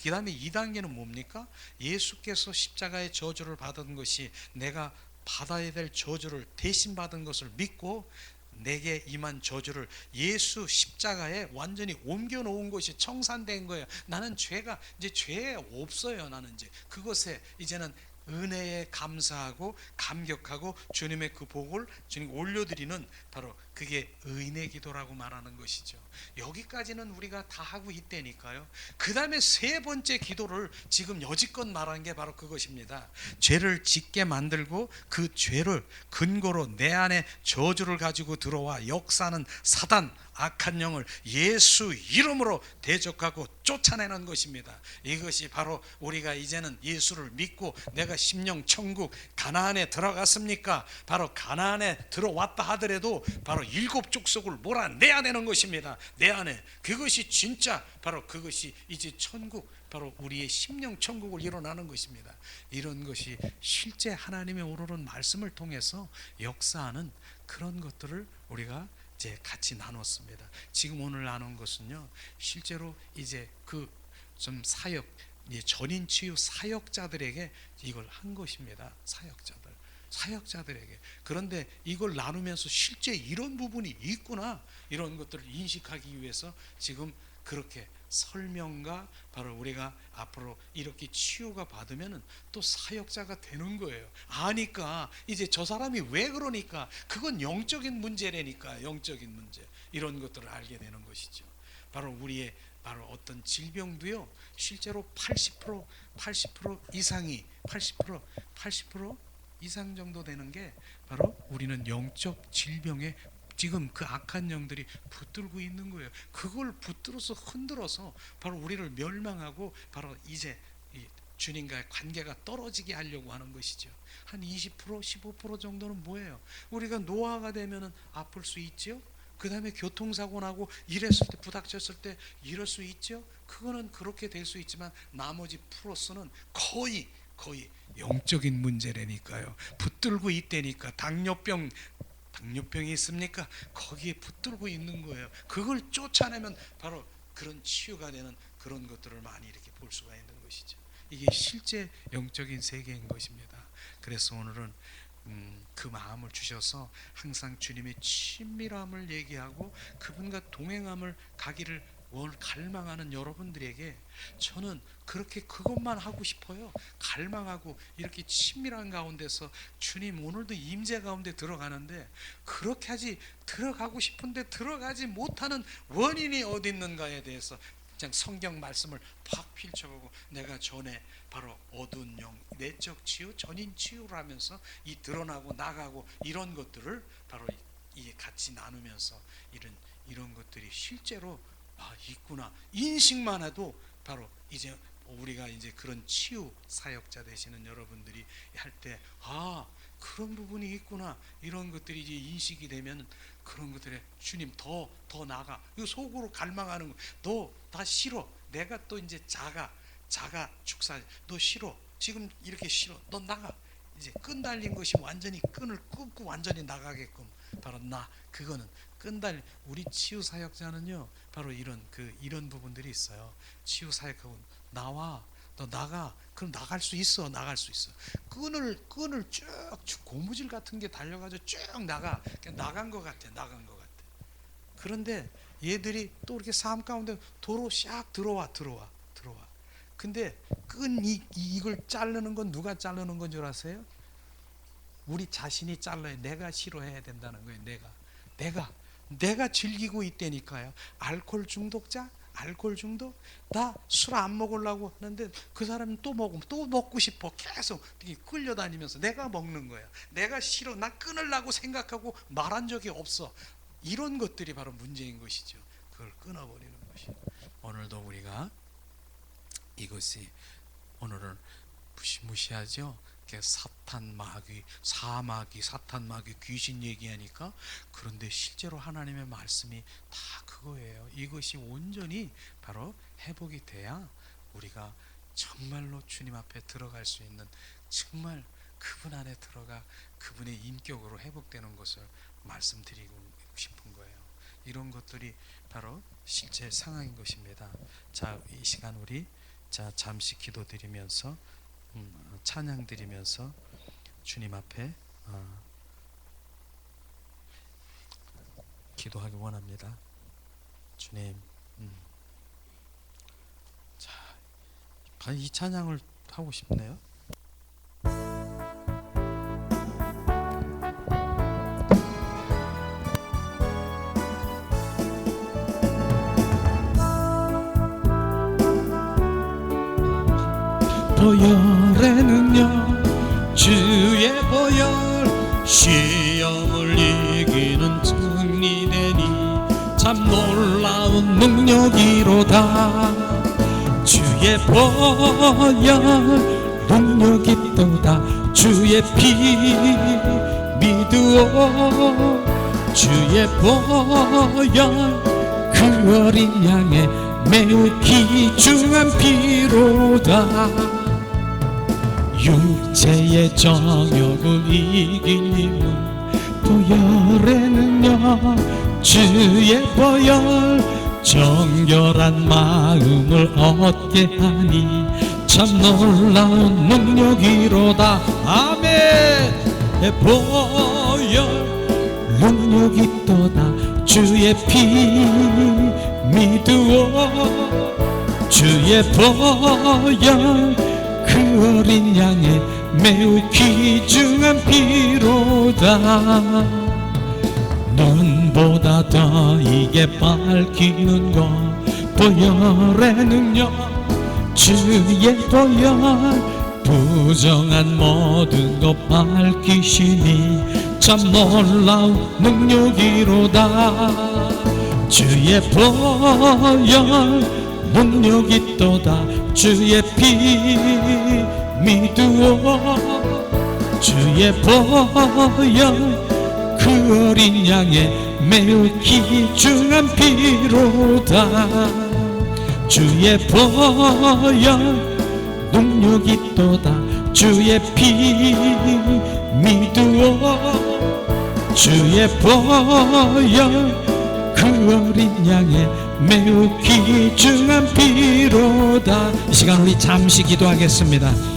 그 다음에 2단계는 뭡니까? 예수께서 십자가의 저주를 받은 것이 내가 받아야 될 저주를 대신 받은 것을 믿고 내게 임한 저주를 예수 십자가에 완전히 옮겨 놓은 것이 청산된 거예요. 나는 죄가 이제 죄 없어요. 나는 이제 그것에 이제는 은혜에 감사하고 감격하고 주님의 그 복을 주님 올려드리는, 바로 그게 의인의 기도라고 말하는 것이죠. 여기까지는 우리가 다 하고 있다니까요. 그 다음에 세 번째 기도를 지금 여지껏 말한 게 바로 그것입니다. 죄를 짓게 만들고 그 죄를 근거로 내 안에 저주를 가지고 들어와 역사하는 사단, 악한 영을 예수 이름으로 대적하고 쫓아내는 것입니다. 이것이 바로 우리가 이제는 예수를 믿고 내가 심령 천국 가나안에 들어갔습니까? 바로 가나안에 들어왔다 하더라도 바로 7족속을 몰아내야 되는 것입니다. 내 안에 그것이 진짜 바로 그것이 이제 천국, 바로 우리의 심령 천국을 일어나는 것입니다. 이런 것이 실제 하나님의 오르는 말씀을 통해서 역사하는 그런 것들을 우리가 이제 같이 나눴습니다. 지금 오늘 나눈 것은요, 실제로 이제 그 좀 사역, 전인 치유 사역자들에게 이걸 한 것입니다. 사역자들에게. 그런데 이걸 나누면서 실제 이런 부분이 있구나, 이런 것들을 인식하기 위해서 지금 그렇게 설명과, 바로 우리가 앞으로 이렇게 치유가 받으면 또 사역자가 되는 거예요. 아니까 이제 저 사람이 왜 그러니까, 그건 영적인 문제라니까. 영적인 문제, 이런 것들을 알게 되는 것이죠. 바로 우리의 바로 어떤 질병도요, 실제로 80% 이상이 80% 이상 정도 되는 게 바로 우리는 영적 질병에 지금 그 악한 영들이 붙들고 있는 거예요. 그걸 붙들어서 흔들어서 바로 우리를 멸망하고 바로 이제 주님과의 관계가 떨어지게 하려고 하는 것이죠. 한 20% 15% 정도는 뭐예요? 우리가 노화가 되면은 아플 수 있죠. 그 다음에 교통사고 나고 일했을 때 부닥쳤을 때 이럴 수 있죠. 그거는 그렇게 될 수 있지만 나머지 플러스는 거의 영적인 문제라니까요. 붙들고 있다니까. 당뇨병이 있습니까? 거기에 붙들고 있는 거예요. 그걸 쫓아내면 바로 그런 치유가 되는 그런 것들을 많이 이렇게 볼 수가 있는 것이죠. 이게 실제 영적인 세계인 것입니다. 그래서 오늘은 그 마음을 주셔서 항상 주님의 친밀함을 얘기하고 그분과 동행함을 가기를 갈망하는 여러분들에게 저는 그렇게 그것만 하고 싶어요. 갈망하고 이렇게 친밀한 가운데서 주님 오늘도 임재 가운데 들어가는데, 그렇게 하지 들어가고 싶은데 들어가지 못하는 원인이 어디 있는가에 대해서 그냥 성경 말씀을 팍 펼쳐보고, 내가 전에 바로 어두운 영, 내적 치유, 전인 치유를 하면서 이 드러나고 나가고 이런 것들을 바로 이 같이 나누면서 이런 것들이 실제로 있구나, 인식만 해도 바로 이제 우리가 이제 그런 치유 사역자 되시는 여러분들이 할 때 그런 부분이 있구나, 이런 것들이 이제 인식이 되면 그런 것들에 주님 더 나가, 이 속으로 갈망하는 거, 너 다 싫어, 내가 또 이제 자가 축사, 너 싫어, 지금 이렇게 싫어, 너 나가. 이제 끈 달린 것이 완전히 끈을 끊고 완전히 나가게끔 바로 그거는 끈 달린 우리 치유 사역자는요, 바로 이런 부분들이 있어요. 치유 사역하고 나와, 너 나가. 그럼 나갈 수 있어. 끈을 쭉 고무줄 같은 게 달려가지고 쭉 나가. 그냥 나간 것 같아. 그런데 얘들이 또 이렇게 삶 가운데 도로 샥 들어와. 근데 이걸 자르는 건 누가 자르는 건 줄 아세요? 우리 자신이 잘라야, 내가 싫어해야 된다는 거예요. 내가 즐기고 있다니까요. 알코올 중독자, 알코올 중독? 나 술 안 먹으려고 하는데 그 사람은 또 먹으면 또 먹고 싶어. 계속 끌려다니면서 내가 먹는 거야. 내가 싫어. 나 끊으려고 생각하고 말한 적이 없어. 이런 것들이 바로 문제인 것이죠. 그걸 끊어버리는 것이. 오늘도 우리가 이것이 오늘은 무시무시하죠. 사탄 마귀, 사마귀, 사탄 마귀, 귀신 얘기하니까, 그런데 실제로 하나님의 말씀이 다 그거예요. 이것이 온전히 바로 회복이 돼야 우리가 정말로 주님 앞에 들어갈 수 있는, 정말 그분 안에 들어가 그분의 인격으로 회복되는 것을 말씀드리고 싶은 거예요. 이런 것들이 바로 실제 상황인 것입니다. 자, 이 시간 우리 잠시 기도드리면서 찬양 드리면서 주님 앞에 기도하기 원합니다. 주님, 자, 이 찬양을 하고 싶네요. 보혈에는요 주의 보혈, 시험을 이기는 승리되니 참 놀라운 능력이로다. 주의 보혈 능력이 있도다. 주의 피 믿으오. 주의 보혈 그 어린 양의 매우 귀중한 피로다. 육체의 정욕을 이기는 보혈에는요 주의 보혈, 정결한 마음을 얻게 하니 참 놀라운 능력이로다. 아멘. 보혈 능력이 있도다. 주의 피 믿으오. 주의 보혈 그 어린 양의 매우 귀중한 피로다. 눈보다 더 이게 밝히는 것 보혈에는요 주의 보혈, 부정한 모든 것 밝히시니 참 놀라운 능력이로다. 주의 보혈 능력이 있도다. 주의 피 믿으오. 주의 보혈 그 어린 양의 매우 귀중한 피로다. 주의 보혈 능력이 있도다. 주의 피 믿으오. 주의 보혈 그 어린 양의 매우 귀중한 피로다. 이 시간 우리 잠시 기도하겠습니다.